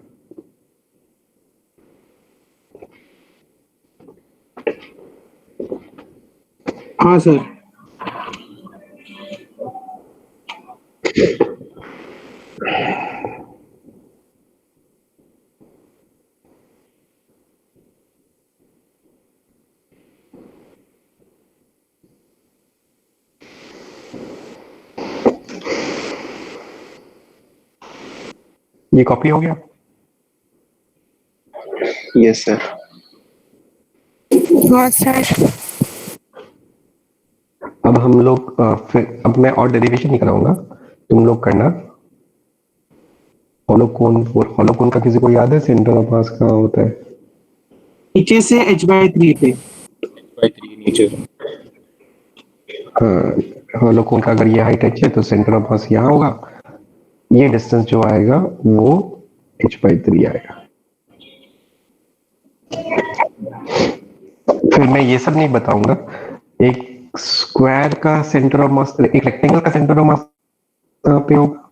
हाँ सर। ये कॉपी हो गया? Yes sir. हाँ सर। अब हम लोग फिर अब मैं और डेरिवेशन नहीं कराऊंगा, तुम लोग करना। हॉलोकोन का किसी को याद है सेंटर ऑफ मास कहाँ होता है? नीचे से h/3 पे। h/3 नीचे से। हाँ, हॉलोकोन का अगर ये हाइट h है तो सेंटर ऑफ मास यहाँ होगा, ये डिस्टेंस जो आएगा वो h/3 आएगा। फिर मैं ये सब नहीं बताऊंगा, एक स्क्वायर का सेंटर ऑफ मास, एक रेक्टेंगल का सेंटर ऑफ मास कहाँ पे होगा?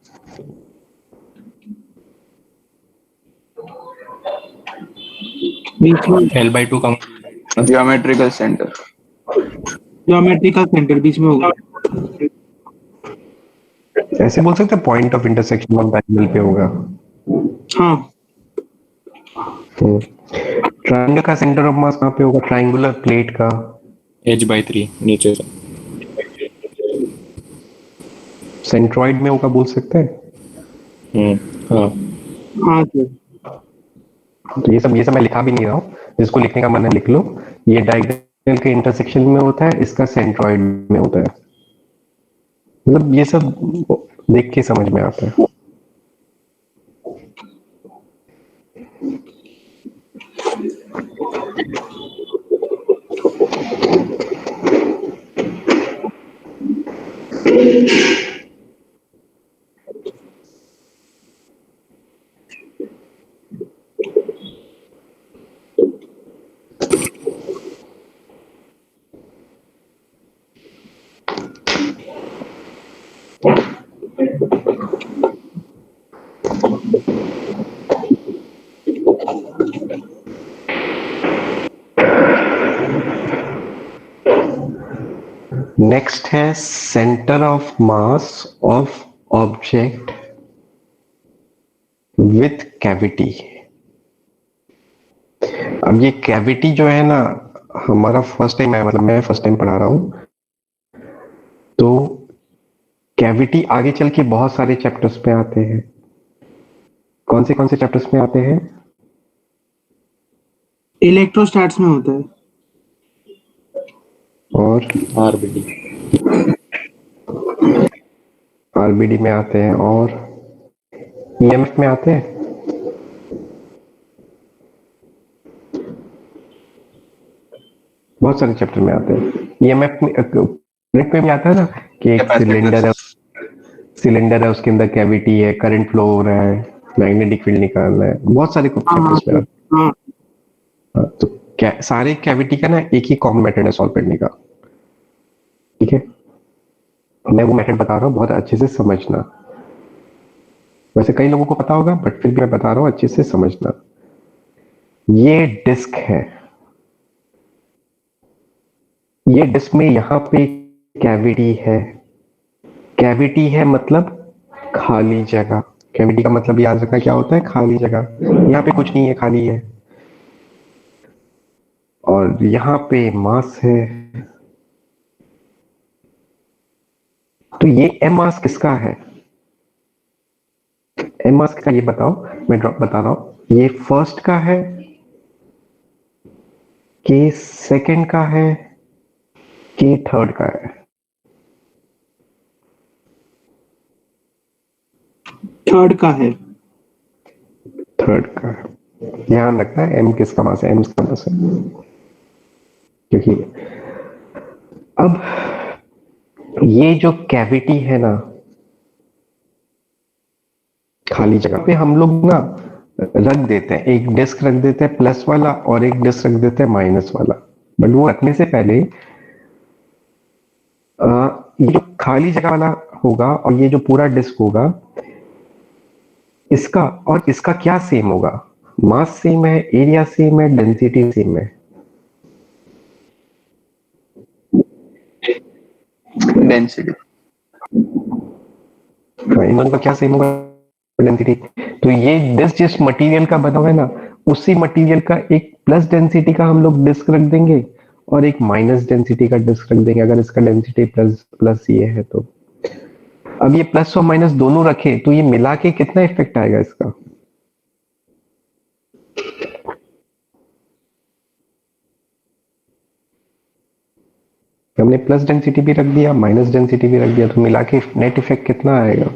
बीच में L/2 का ज्योमेट्रिकल सेंटर। ज्योमेट्रिकल सेंटर बीच में होगा। ऐसे बोल सकते हैं point of intersection of diagonal पे होगा। हाँ ट्रायंगल का सेंटर ऑफ मास कहाँ पे होगा? ट्रायंगुलर प्लेट का h/3 नीचे से। सेंट्रॉइड में होगा, बोल सकते हैं। हाँ हाँ सर। तो ये सब मैं लिखा भी नहीं रहा हूँ, जिसको लिखने का मन है लिख लो। ये डायगोनल के इंटरसेक्शन में होता है, इसका सेंट्रॉइड में होता है, मतलब ये सब देख के समझ में आता है। नेक्स्ट है centre of mass of object with cavity. अब ये कैविटी जो है ना, हमारा फर्स्ट टाइम है, मतलब मैं फर्स्ट टाइम पढ़ा रहा हूं, तो कैविटी आगे चल के बहुत सारे चैप्टर्स में आते हैं। कौन से चैप्टर्स में आते हैं? इलेक्ट्रोस्टैट्स में होता है। और आरबीडी। आरबीडी में आते हैं, और ईएमएफ में आते हैं। बहुत सारे चैप्टर में आते हैं। ईएमएफ में करंट में भी आता है ना कि एक सिलेंडर है, उसके अंदर कैविटी है, करंट फ्लो हो रहा है, मैग्नेटिक फील्ड निकालना है। बहुत सारे चैप्टर्स में आते हाँ, हैं। तो सारे कैविटी का ना एक ही कॉमन मेथड है सॉल्व करने का। ठीक है, मैं वो मेथड बता रहा हूँ, बहुत अच्छे से समझना। वैसे कई लोगों को पता होगा, बट फिर भी मैं बता रहा हूँ, अच्छे से समझना। ये डिस्क है, ये डिस्क में यहाँ पे कैविटी है। कैविटी है मतलब खाली जगह। कैविटी का मतलब याद रखना क्या होता है, खाली जगह। यहाँ पे कुछ नहीं है, खाली है। और यहाँ पे मास है। तो ये एम मास किसका है? एम मास का ये बताओ, मैं बता रहा हूं। ये फर्स्ट का है कि सेकंड का है कि थर्ड का है? थर्ड का है। थर्ड का है। ध्यान रखना है एम किसका मास है, एम किसका मास है। क्योंकि अब ये जो कैविटी है ना, खाली जगह पे हम लोग ना रख देते हैं, एक डिस्क रख देते हैं प्लस वाला और एक डिस्क रख देते हैं माइनस वाला। बट वो रखने से पहले ये जो खाली जगह वाला होगा और ये जो पूरा डिस्क होगा, इसका और इसका क्या सेम होगा? मास सेम है, एरिया सेम है, डेंसिटी सेम है। डेंसिटी। इन दोनों का क्या सेम होगा? डेंसिटी। तो ये डिस्क जिस मटेरियल का बना हुआ है ना, उसी मटेरियल का एक प्लस डेंसिटी का हम लोग डिस्क रख देंगे और एक माइनस डेंसिटी का डिस्क रख देंगे, अगर इसका डेंसिटी प्लस प्लस ये है तो। अब ये प्लस और माइनस दोनों रखे तो ये मिला के कितना इफेक्ट आएगा इसका? हमने प्लस डेंसिटी भी रख दिया, माइनस डेंसिटी भी रख दिया, तो मिला के नेट इफेक्ट कितना आएगा?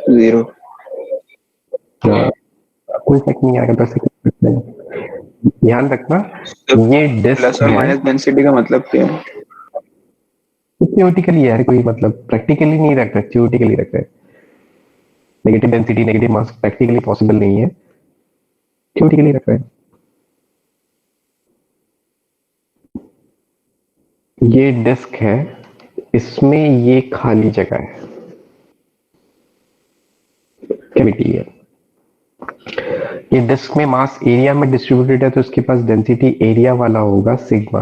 0। कोई इफेक्ट नहीं आएगा, बस इफेक्ट नहीं। ध्यान रखना, ये डिस्क प्लस और माइनस डेंसिटी का मतलब क्या है? थ्योरेटिकली है, कोई मतलब प्रैक्टिकली नहीं रख रहे, थ्योरेटिकली रख रहे। नेगेटिव डेंसिटी, नेगेटिव मास प्रैक्टिकली पॉसिबल नहीं है, थ्योरेटिकली रख रहे हैं। ये डिस्क है, इसमें ये खाली जगह है, कैविटी है। ये डिस्क में मास एरिया में डिस्ट्रीब्यूटेड है, तो इसके पास डेंसिटी एरिया वाला होगा सिग्मा।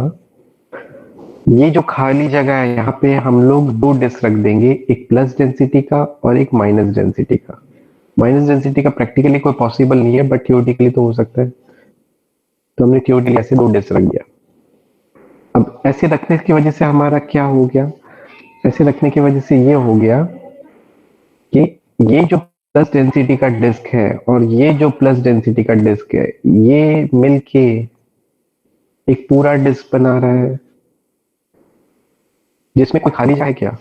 ये जो खाली जगह है, यहाँ पे हम लोग दो डिस्क रख देंगे, एक प्लस डेंसिटी का और एक माइनस डेंसिटी का। माइनस डेंसिटी का प्रैक्टिकली कोई पॉसिबल नहीं है, बट थ्योरेटिकली तो हो सकता है, तो हमने थ्योरेटिकली ऐसे दो डिस्क रख दिया। अब ऐसे रखने की वजह से हमारा क्या हो गया? ऐसे रखने की वजह से ये हो गया कि ये जो प्लस डेंसिटी का डिस्क है और ये जो प्लस डेंसिटी का डिस्क है, ये मिलके एक पूरा डिस्क बना रहा है, जिसमें कोई खाली जगह है क्या?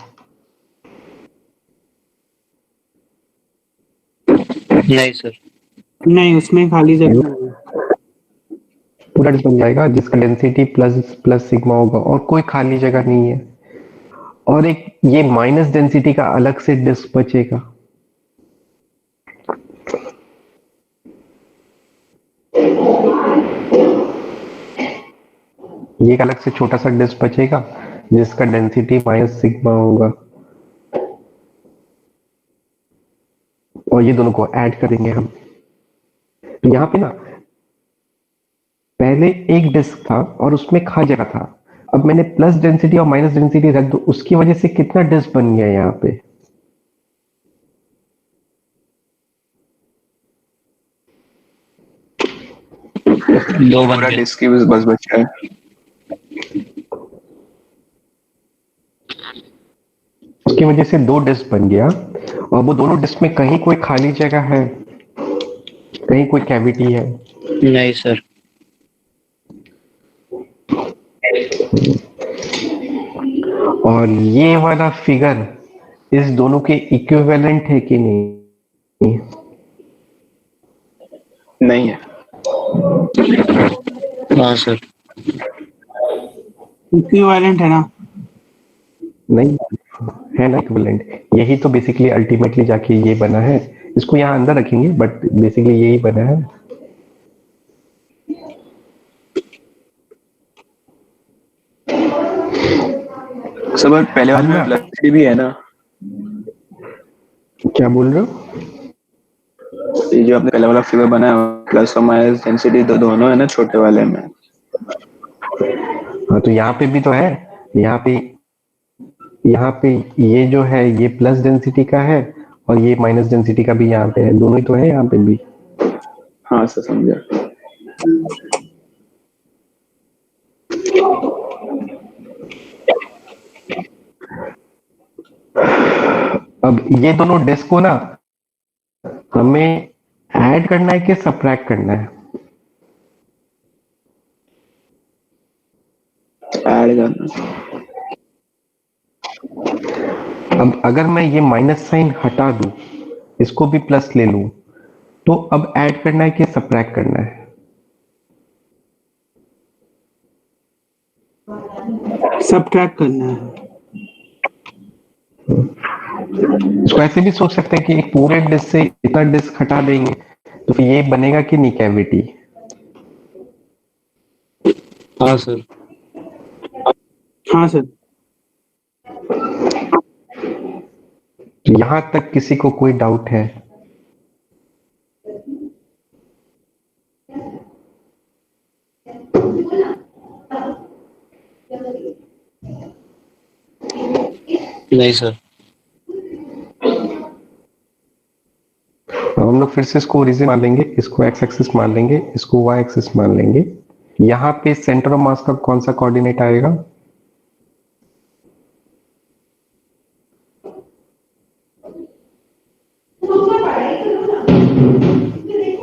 नहीं सर। नहीं, उसमें खाली जगह नहीं है। पूरा डिस्क बन जाएगा जिसका डेंसिटी प्लस प्लस सिग्मा होगा और कोई खाली जगह नहीं है। और एक ये माइनस डेंसिटी का अलग से डिस्क बचेगा। ये एक अलग से छोटा सा डिस्क बचेगा जिसका डेंसिटी माइनस सिग्मा होगा, और ये दोनों को ऐड करेंगे हम। तो यहाँ पे ना पहले एक डिस्क था और उसमें खाली जगह था, अब मैंने प्लस डेंसिटी और माइनस डेंसिटी रख दो, उसकी वजह से कितना डिस्क बन गया यहाँ पे? दो बन पूरा गए। डिस्क ही बस बचा है। उसकी वजह से 2 डिस्क बन गया, और वो दोनों डिस्क में कहीं कोई खाली जगह है, कहीं कोई कैविटी है? नहीं सर। और ये वाला फिगर इस दोनों के इक्विवेलेंट है कि नहीं? नहीं है। हाँ सर। इक्विवेलेंट है ना? नहीं है ना इक्विवेलेंट? यही तो बेसिकली अल्टीमेटली जाके ये बना है। इसको यहाँ अंदर रखेंगे, बट बेसिकली यही बना है। सब पहले वाले में प्लस डेंसिटी भी है ना? क्या बोल रहे हो? ये जो आपने पहले वाला फिगर बनाया, प्लस और माइनस डेंसिटी दोनों है ना छोटे वाले में? हाँ, तो यहाँ पे भी तो है। यहाँ पे ये जो है ये प्लस डेंसिटी का है, और ये माइनस डेंसिटी का भी यहाँ पे है, दोनों ही तो है यहाँ पे भी। हाँ सर, समझा। अब ये दोनों डिस्क को ना हमें ऐड करना है कि सबट्रैक्ट करना है? ऐड करना। अब अगर मैं ये माइनस साइन हटा दूं, इसको भी प्लस ले लूं, तो अब ऐड करना है कि सबट्रैक्ट करना है? सबट्रैक्ट करना है। इसको ऐसे भी सोच सकते हैं कि एक पूरे डिस्क से इतना डिस्क हटा देंगे तो फिर ये बनेगा कि नहीं कैविटी? हाँ सर। हाँ सर। यहां तक किसी को कोई डाउट है? नहीं सर। अब हम लोग फिर से इसको ओरिजिन मान लेंगे, इसको एक्स एक्सिस मान लेंगे, इसको वाई एक्सिस मान लेंगे। यहाँ पे सेंटर ऑफ मास का कौन सा कोऑर्डिनेट आएगा?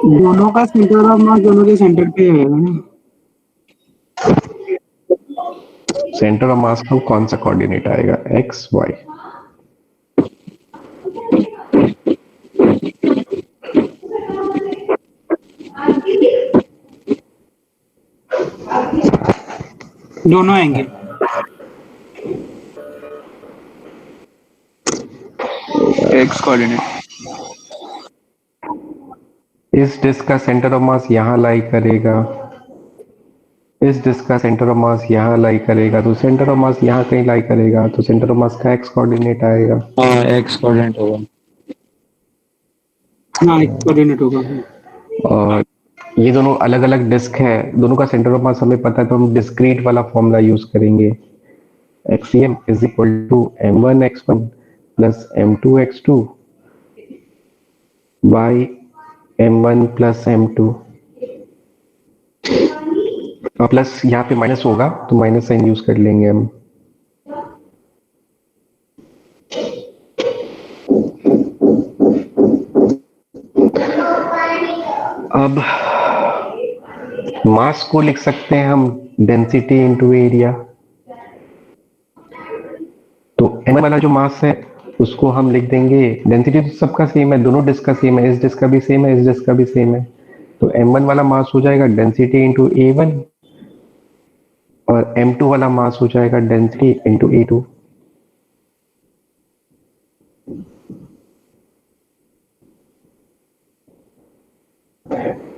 दोनों का सेंटर ऑफ मास दोनों के सेंटर पे रहेगा ना? सेंटर ऑफ मास का कौन सा कोऑर्डिनेट आएगा? X y. दोनों आएंगे। X coordinate. इस डिस्क का सेंटर ऑफ मास यहाँ लाई करेगा, इस डिस्क का सेंटर ऑफ मास यहाँ लाई करेगा, तो सेंटर ऑफ मास यहाँ कहीं लाई करेगा, तो सेंटर ऑफ मास का एक्स कोऑर्डिनेट आएगा। हाँ एक्स कोऑर्डिनेट होगा। हाँ, एक कोऑर्डिनेट होगा। और ये दोनों अलग अलग डिस्क है, दोनों का सेंटर ऑफ मास हमें पता है, तो हम डिस्क्रीट वाला फॉर्मूला यूज करेंगे। X CM is equal to m1x1 plus m2x2 by m1 plus m2। और प्लस यहाँ पे माइनस होगा तो माइनस साइन यूज कर लेंगे हम। अब मास को लिख सकते हैं हम डेंसिटी इनटू एरिया। तो m वाला जो मास है उसको हम लिख देंगे, डेंसिटी तो सबका सेम है, दोनों डिस्क का सेम है, इस डिस्क का भी सेम है, इस डिस्क का भी सेम है, तो m1 वाला मास हो जाएगा डेंसिटी इंटू a1, और m2 वाला मास हो जाएगा डेंसिटी इंटू a2।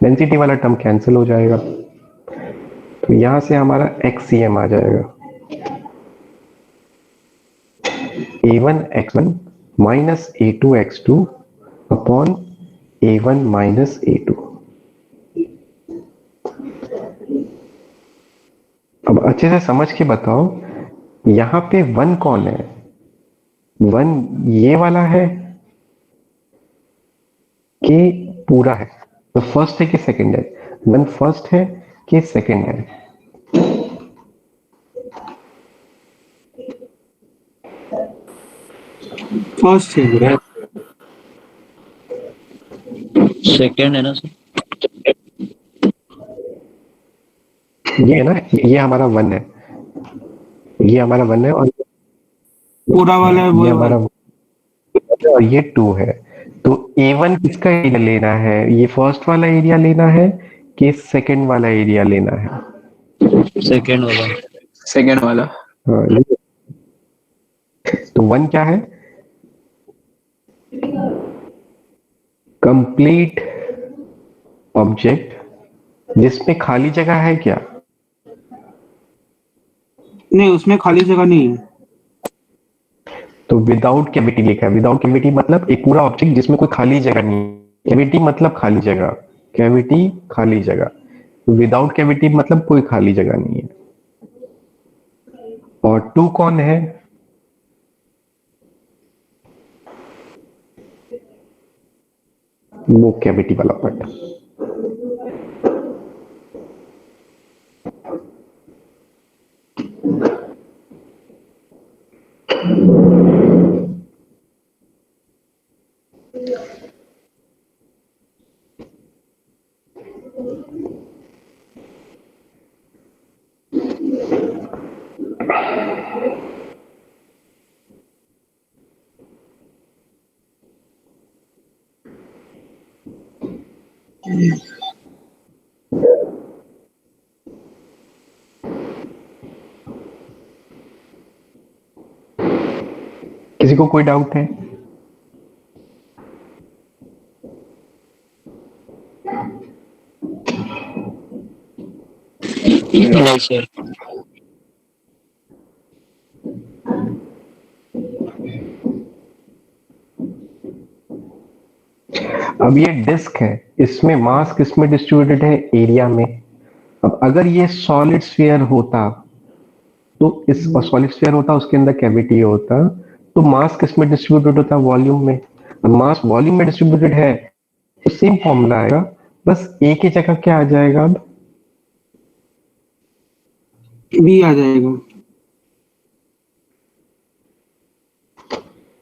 डेंसिटी वाला टर्म कैंसिल हो जाएगा, तो यहां से हमारा XCM आ जाएगा A1 x1 minus A2 x2 upon A1 minus A2। अब अच्छे से समझ के बताओ, यहाँ पे वन कौन है? वन ये वाला है कि पूरा है? तो फर्स्ट है कि सेकंड है? वन फर्स्ट है कि सेकंड है? फर्स्ट है। सेकंड है ना सर? ये है ना, ये हमारा वन है, ये हमारा वन है, और पूरा वाला है वो ये है हमारा वन। और ये टू है। तो A1 किसका एरिया लेना है? ये फर्स्ट वाला एरिया लेना है कि सेकंड वाला एरिया लेना है? सेकंड वाला। सेकेंड वाला। हाँ, तो वन क्या है? कंप्लीट ऑब्जेक्ट जिसमें खाली जगह है क्या? नहीं, उसमें खाली जगह नहीं है। तो विदाउट कैविटी लिखा है। विदाउट कैविटी मतलब एक पूरा ऑब्जेक्ट जिसमें कोई खाली जगह नहीं है। कैविटी मतलब खाली जगह, कैविटी खाली जगह, विदाउट कैविटी मतलब कोई खाली जगह नहीं है। और टू कौन है? वो कैविटी वाला पार्ट। किसी को कोई डाउट है? नहीं सर। अब ये डिस्क है, इसमें मास किस में डिस्ट्रीब्यूटेड है? एरिया में। अब अगर ये सॉलिड स्फीयर होता, तो इस सॉलिड स्फीयर होता, उसके अंदर कैविटी होता, तो मास किस में डिस्ट्रीब्यूटेड होता? वॉल्यूम में। अब मास वॉल्यूम में डिस्ट्रीब्यूटेड है तो सेम फॉर्मूला आएगा, बस एक ही जगह क्या आ जाएगा? अब भी आ जाएगा।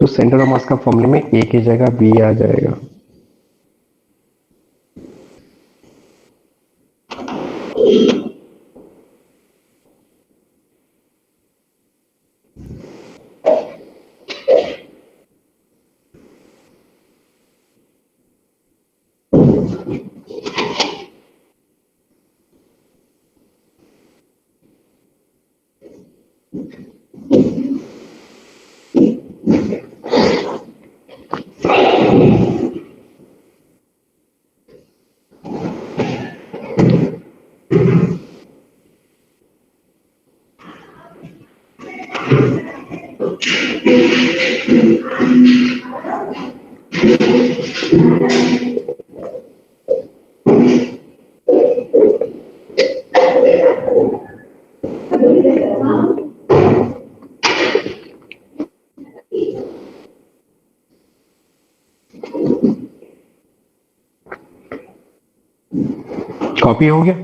तो सेंटर ऑफ मास का फॉर्मूले में एक ही जगह बी आ जाएगा। कॉपी हो गया?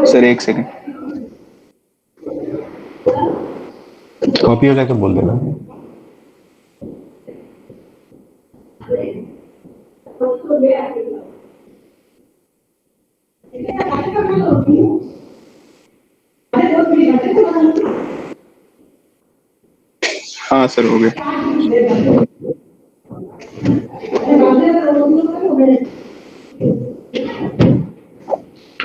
सर एक सेकंड। कॉपी हो जाए तो बोल देना। हाँ सर हो गया।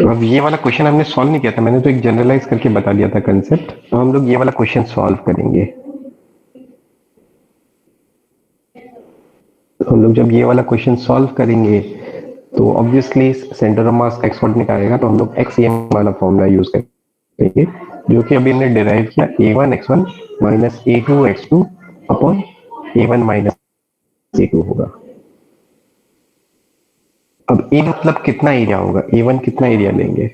अब ये वाला क्वेश्चन हमने सॉल्व नहीं किया था, मैंने तो एक जनरलाइज करके बता दिया था कंसेप्ट। तो हम लोग ये वाला क्वेश्चन सॉल्व करेंगे। हम लोग जब ये वाला क्वेश्चन सॉल्व करेंगे तो ऑब्वियसली सेंटर ऑफ मास का एक्स कोऑर्डिनेट आएगा, तो हम लोग एक्सएम वाला फॉर्मूला यूज करेंगे, जो कि अभी हमने डिराइव किया, a1 x1 minus a2 x2 upon a1 minus a2 होगा। अब ए मतलब कितना एरिया होगा, A1 कितना एरिया लेंगे?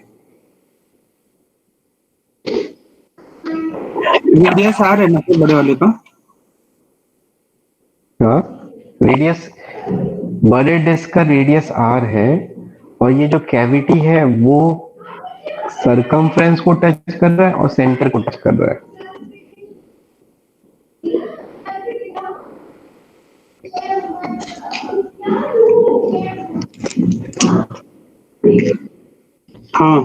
रेडियस आर है ना तो बड़े वाले का। हाँ, रेडियस, बड़े डिस्क का रेडियस आर है और ये जो कैविटी है वो सरकमफ्रेंस को टच कर रहा है और सेंटर को टच कर रहा है। हाँ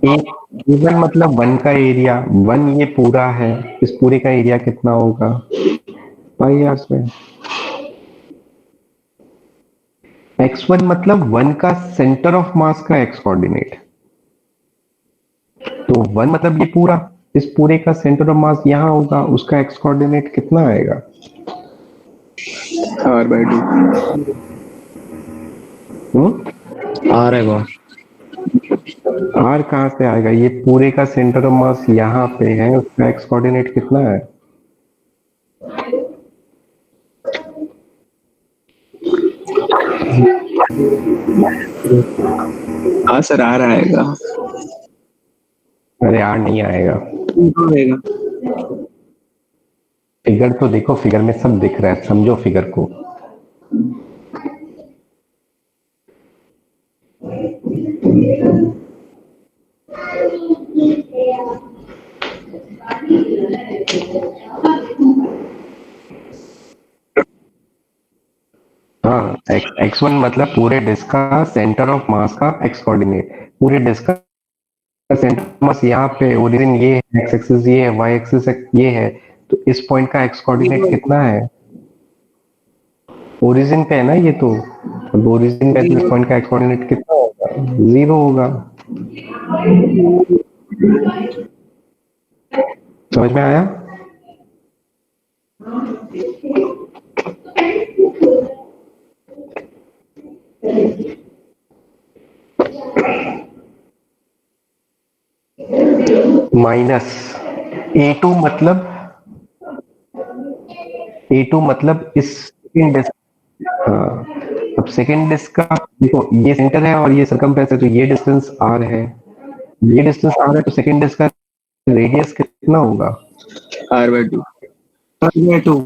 इवन मतलब 1 का एरिया, 1 ये पूरा है, इस पूरे का एरिया कितना होगा? पाई आर स्क्वायर। x1 मतलब 1 का सेंटर ऑफ मास का x कोऑर्डिनेट, तो 1 मतलब ये पूरा, इस पूरे का सेंटर ऑफ मास यहाँ होगा, उसका x कोऑर्डिनेट कितना आएगा? r/2। आर है वो। r कहाँ से आएगा? ये पूरे का सेंटर ऑफ मास यहाँ पे है, उसका x कोऑर्डिनेट कितना है? हाँ सर, आ आएगा। अरे r नहीं आएगा। रहेगा। फिगर तो देखो, फिगर में सब दिख रहा है, समझो फिगर को। हाँ, x1 मतलब पूरे डिस्क का सेंटर ऑफ मास का x कोऑर्डिनेट, पूरे डिस्क का सेंटर ऑफ मास यहाँ पे, ओरिजिन ये है, x एक्सिस ये है, y एक्सिस ये है, तो इस पॉइंट का x कोऑर्डिनेट कितना है? ओरिजिन पे है ना ये तो, अब ओरिजिन पे तो इस पॉइंट का x कोऑर्डिनेट कितना होगा? 0 होगा। समझ में आया? माइनस A2 मतलब, A2 मतलब इस सेकंड डिस्क, हाँ, अब सेकंड डिस्क का देखो, ये सेंटर है और ये सरकमफ्रेंस है, तो ये डिस्टेंस r है, ये डिस्टेंस r है, तो सेकंड डिस्क का रेडियस कितना होगा? r/2। r/2।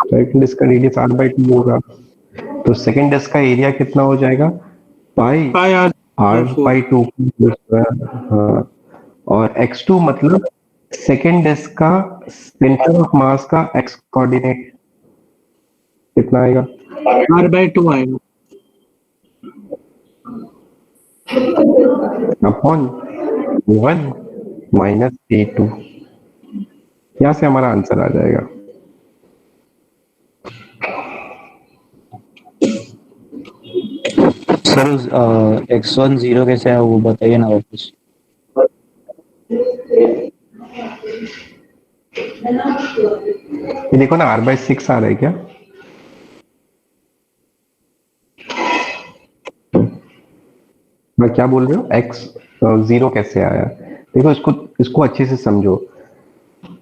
सेकंड डिस्क का रेडियस r/2 होगा, तो सेकंड डिस्क का एरिया कितना हो जाएगा? पाई पाई आर r/2। हाँ, और x2 मतलब सेकंड डिस्क का सेंटर ऑफ मास का x कोऑर्डिनेट कितना आएगा? r/2 आएगा। अपॉन 1 माइनस A2, यहाँ से हमारा आंसर आ जाएगा। सर x1 0 कैसे है वो बताइए ना वापस। ये देखो ना, r/6 आ रहा है क्या? मैं क्या बोल रहे हो, x 0 कैसे आया? देखो, इसको इसको अच्छे से समझो।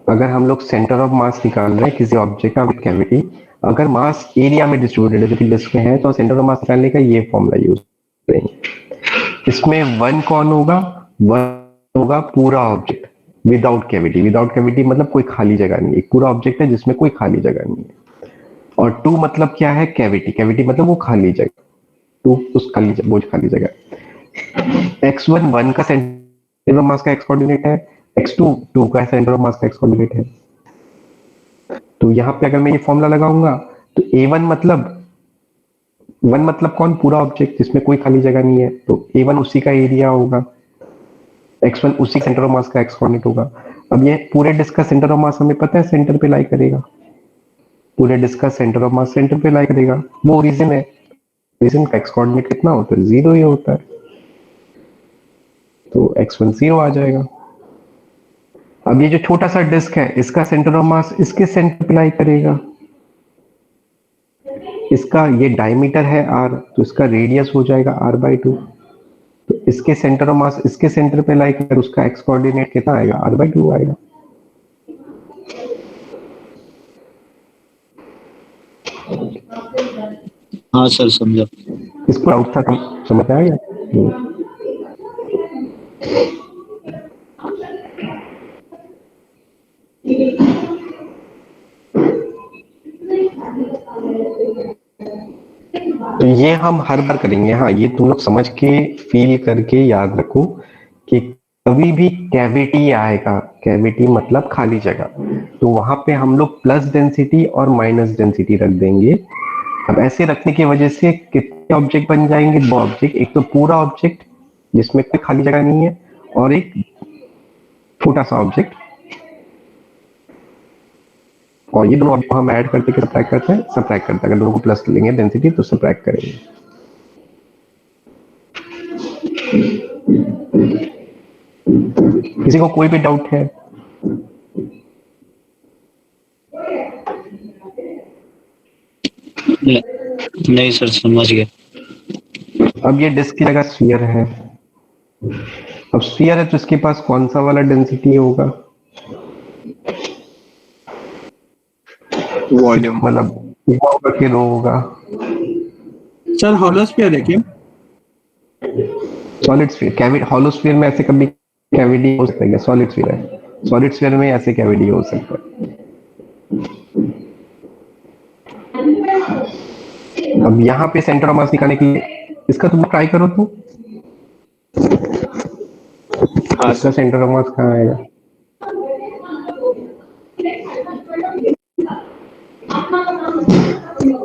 अगर हम लोग सेंटर ऑफ मास निकाल रहे हैं किसी ऑब्जेक्ट का विद कैविटी, अगर मास एरिया में डिस्ट्रीब्यूटेड है, जो कि डिस्क में है, तो सेंटर ऑफ मास निकालने का ये फॉर्मूला यूज करेंगे। इसमें 1 कौन होगा? 1 होगा पूरा object without cavity. Without cavity मतलब कोई खाली जगह नहीं, एक पूरा ऑब्जेक्ट है जिसमें कोई खाली जगह नहीं है। और 2 मतलब क्या है? कैविटी। कैविटी मतलब वो खाली जगह, 2 उस खाली वो खाली जगह। x1 1 का सेंटर ऑफ मास का x कोऑर्डिनेट है, x2 2 का सेंटर ऑफ मास का x कोऑर्डिनेट है। तो यहाँ पे अगर मैं ये फॉर्मूला लगाऊंगा तो A1 मतलब, 1 मतलब कौन? पूरा ऑब्जेक्ट जिसमें कोई खाली जगह नहीं है, तो A1 उसी का एरिया होगा, x1 उसी सेंटर ऑफ मास का x कोऑर्डिनेट होगा। अब ये पूरे डिस्क का सेंटर ऑफ मास हमें पता है सेंटर पे लाई करेगा, पूरे डिस्क का सेंटर ऑफ मास सेंटर पे लाई करेगा, वो ओरिजिन है, ओरिजिन का x कोऑर्डिनेट कितना होता है? 0 ही होता है, तो x1 0 आ जाएगा। अब ये जो छोटा सा डिस्क है, इसका सेंटर ऑफ मास इसके सेंटर पे लाई करेगा, इसका ये डायमीटर है r, तो इसका रेडियस हो जाएगा r/2, तो इसके सेंटर ऑफ मास इसके सेंटर पे लाई कर, उसका x कोऑर्डिनेट कितना आएगा? r/2 आएगा। हाँ सर समझा। इसको डाउट था, तुम समझ आ गया? तो ये हम हर बार करेंगे। हाँ, ये तुम लोग समझ के फील करके याद रखो कि कभी भी कैविटी आएगा, कैविटी मतलब खाली जगह, तो वहां पे हम लोग प्लस डेंसिटी और माइनस डेंसिटी रख देंगे। अब ऐसे रखने की वजह से कितने ऑब्जेक्ट बन जाएंगे? दो ऑब्जेक्ट, एक तो पूरा ऑब्जेक्ट जिसमें कोई खाली जगह नहीं है, और एक छोटा सा ऑब्जेक्ट। और ये दोनों ऑब्जेक्ट हम ऐड करते हैं, सब्ट्रैक्ट करते हैं, सब्ट्रैक्ट करते हैं। अगर दोनों को प्लस लेंगे डेंसिटी तो सब्ट्रैक्ट करेंगे। किसी को कोई भी डाउट है? नहीं सर समझ गए। अब ये डिस्क की जगह स्फीयर है। अब स्फीयर है तो इसके पास कौन सा वाला डेंसिटी होगा? वॉल्यूम। मतलब होगा कि रो होगा? सर हॉलोस्फीयर है क्या? Solid sphere, cavity, hollow sphere में ऐसे कभी कैविटी हो सकता है क्या? सॉलिड स्फीयर है, सॉलिड स्फीयर में ऐसे कैविटी हो सकता है। अब यहाँ पे सेंटर ऑफ मास निकालने के लिए इसका तुम ट्राई करो तो। हाँ इसका सर। सेंटर ऑफ मास कहाँ आएगा?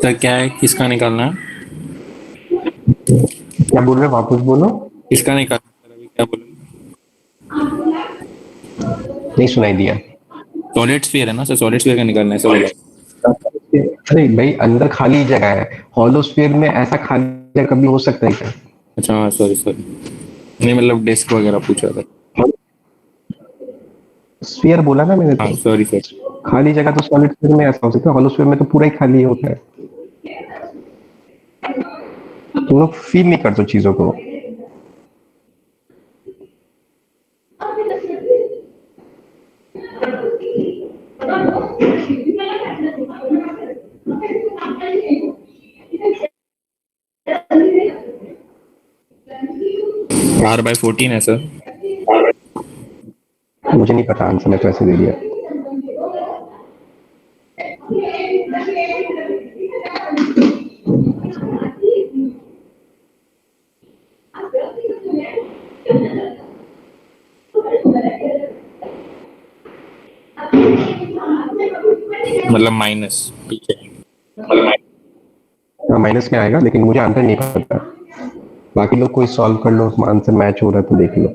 तो क्या है, किसका निकालना है? क्या बोल रहे हो? वापस बोलो। किसका निकालना है? अभी क्या बोल? नहीं सुनाई दिया। सॉलिड स्फीयर है ना सर, सॉलिड स्फीयर का निकालना है, ऐसा बोला। अरे भाई, अंदर खाली जगह है। हॉलो स्फीयर में ऐसा खाली जगह कभी हो सकता है क्या? अच्छा हाँ, सॉरी सॉरी, नहीं मतलब डिस्क वगैरह पूछा था। स्फीयर बोला ना मैंने हाँ तो। Sorry sir. खाली जगह तो सॉलिड स्फीयर में ऐसा हो सकता है, हॉलो स्फीयर में तो पूरा ही खाली होता है। तुम लोग फील नहीं करते चीजों को। R/14 है सर। मुझे नहीं पता आंसर, मैं तो ऐसे दे दिया। मतलब माइनस, ठीक है। हाँ, माइनस में आएगा, लेकिन मुझे आंसर नहीं पता। बाकी लोग कोई सॉल्व कर लो, उसमें आंसर मैच हो रहा है तो देख लो।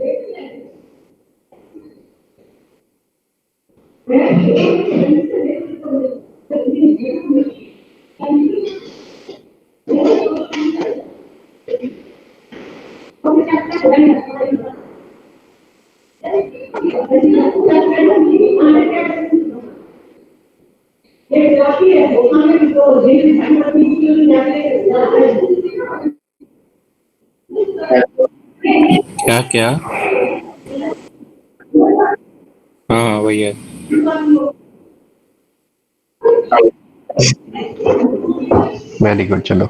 क्या क्या? हाँ हाँ वही है। वेरी गुड, चलो।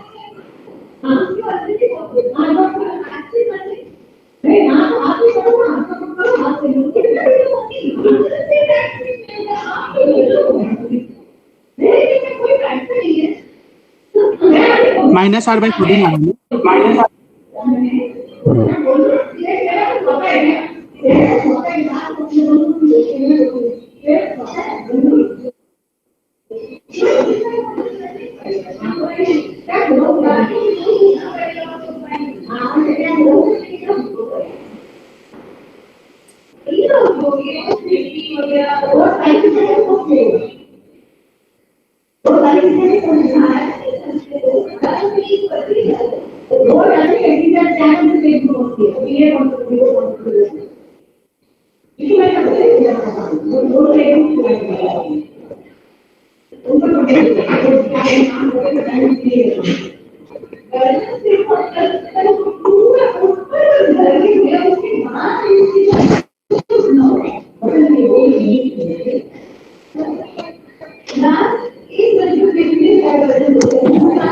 -R/14 आएगा।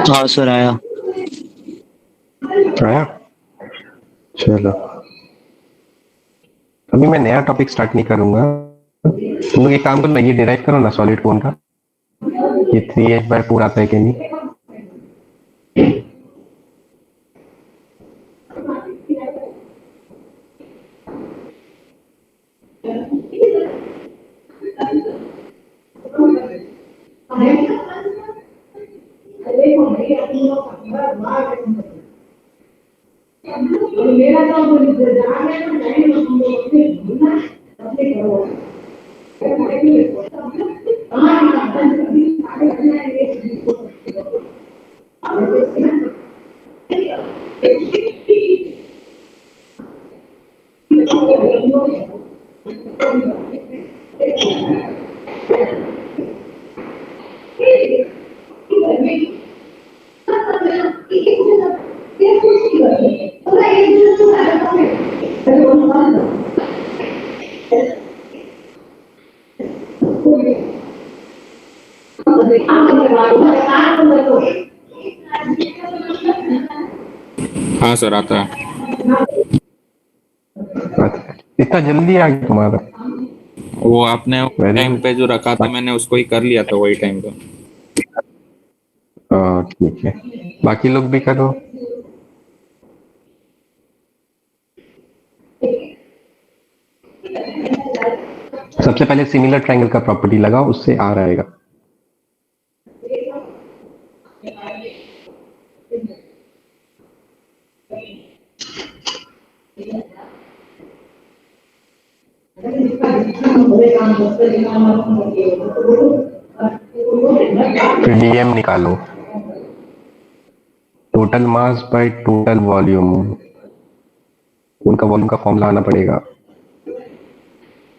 हाँ सर आया। आया? चलो, अभी मैं नया टॉपिक स्टार्ट नहीं करूंगा। तुम लोग एक काम करो ना, ये डिराइव करो ना सॉलिड कोन का, ये 3h/4 आता है कि नहीं। हाँ सर आता है। अच्छा, इतना जल्दी आ गया तुम्हारा? वो आपने Very टाइम good. पे जो रखा था मैंने उसको ही कर लिया था वही टाइम पे। ठीक है, बाकी लोग भी करो। सबसे पहले सिमिलर ट्रायंगल का प्रॉपर्टी लगाओ, उससे आ रहेगा। फिर डीएम निकालो, total mass by total volume. उनका वॉल्यूम का फॉर्मूला आना पड़ेगा,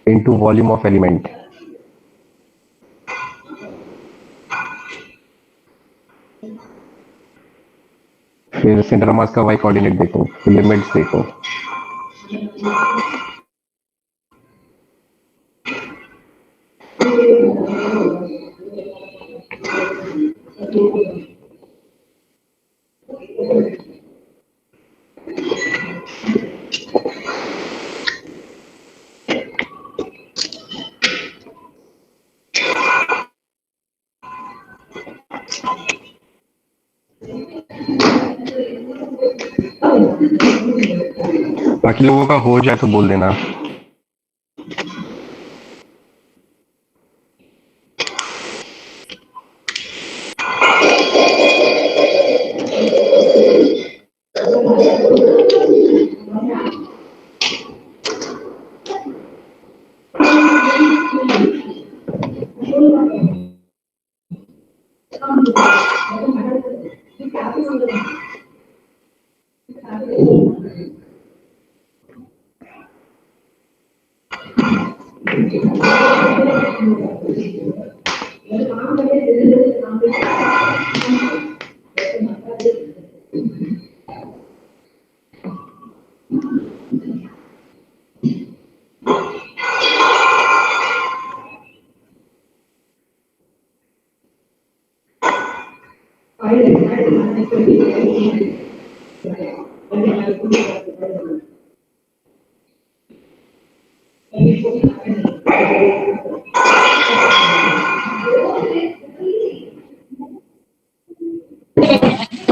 इनटू वॉल्यूम ऑफ एलिमेंट। फिर सेंटर ऑफ मास का वाई कोऑर्डिनेट देखो, लिमिट्स देखो। बाकी लोगों का हो जाए तो बोल देना।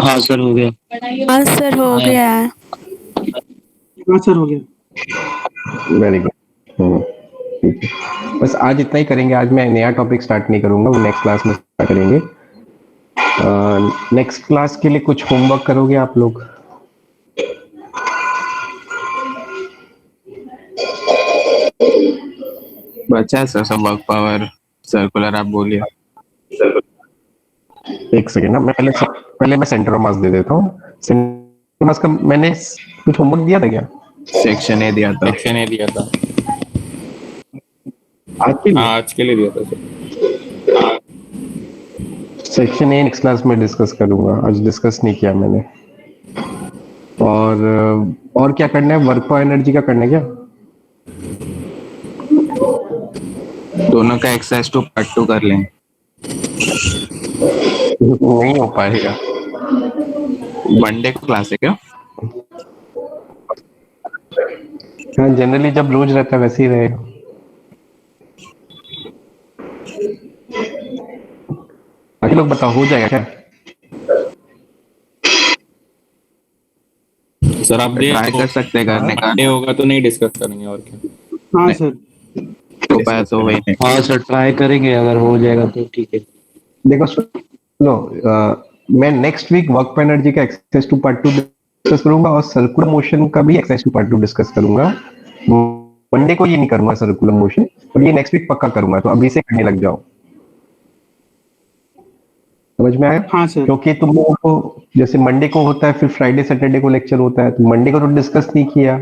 हाँ सर हो गया। हाँ सर हो गया है। हाँ सर हो गया। Very good. ठीक है, बस आज इतना ही करेंगे। आज मैं नया टॉपिक स्टार्ट नहीं करूंगा, वो नेक्स्ट क्लास में स्टार्ट करेंगे। नेक्स्ट क्लास के लिए कुछ होमवर्क करोगे आप लोग? बचा है सर सब वर्क पावर सर्कुलर आप बोलिए। एक सेकेंड ना, मैं पहले मैं सेंटर ऑफ मास दे देता हूँ। सेंटर मास का मैंने कुछ होमवर्क दिया था क्या? सेक्शन ए दिया था। सेक्शन ए दिया था। आज के लिए? आज के लिए दिया था sir. Section A next class में डिस्कस करूंगा, आज डिस्कस नहीं किया मैंने। और क्या करना है? वर्क फॉर एनर्जी का करना है क्या? दोनों का एक्सरसाइज टू पार्ट 2 कर लें। नहीं हो पाएगा। वनडे क्लास है क्या? हाँ जनरली जब रोज रहता है वैसे ही रहेगा। बाकी लोग बताओ हो जाएगा क्या? सर आप दे ट्राई कर सकते हैं करने का। Monday होगा तो नहीं डिस्कस करेंगे और क्या। हाँ सर। तो पाया तो वही नहीं। हाँ सर ट्राई करेंगे, अगर हो जाएगा तो ठीक है। देखो सुनो, मैं नेक्स्ट वीक वर्क पे एनर्जी का एक्सेस टू पार्ट 2 डिस्कस करूंगा और सर्कुलर मोशन का भी एक्सेस टू पार्ट 2 डिस्कस करूंगा। मंडे को ये नहीं करूंगा सर्कुलर मोशन, और ये नेक्स्ट वीक पक्का करूंगा, तो अभी से करने लग जाओ। समझ में आया? हाँ सर। क्योंकि तुम लोगों को जैसे मंडे को होता है, फिर फ्राइडे सैटरडे को लेक्चर होता है, तो मंडे को तो डिस्कस नहीं किया,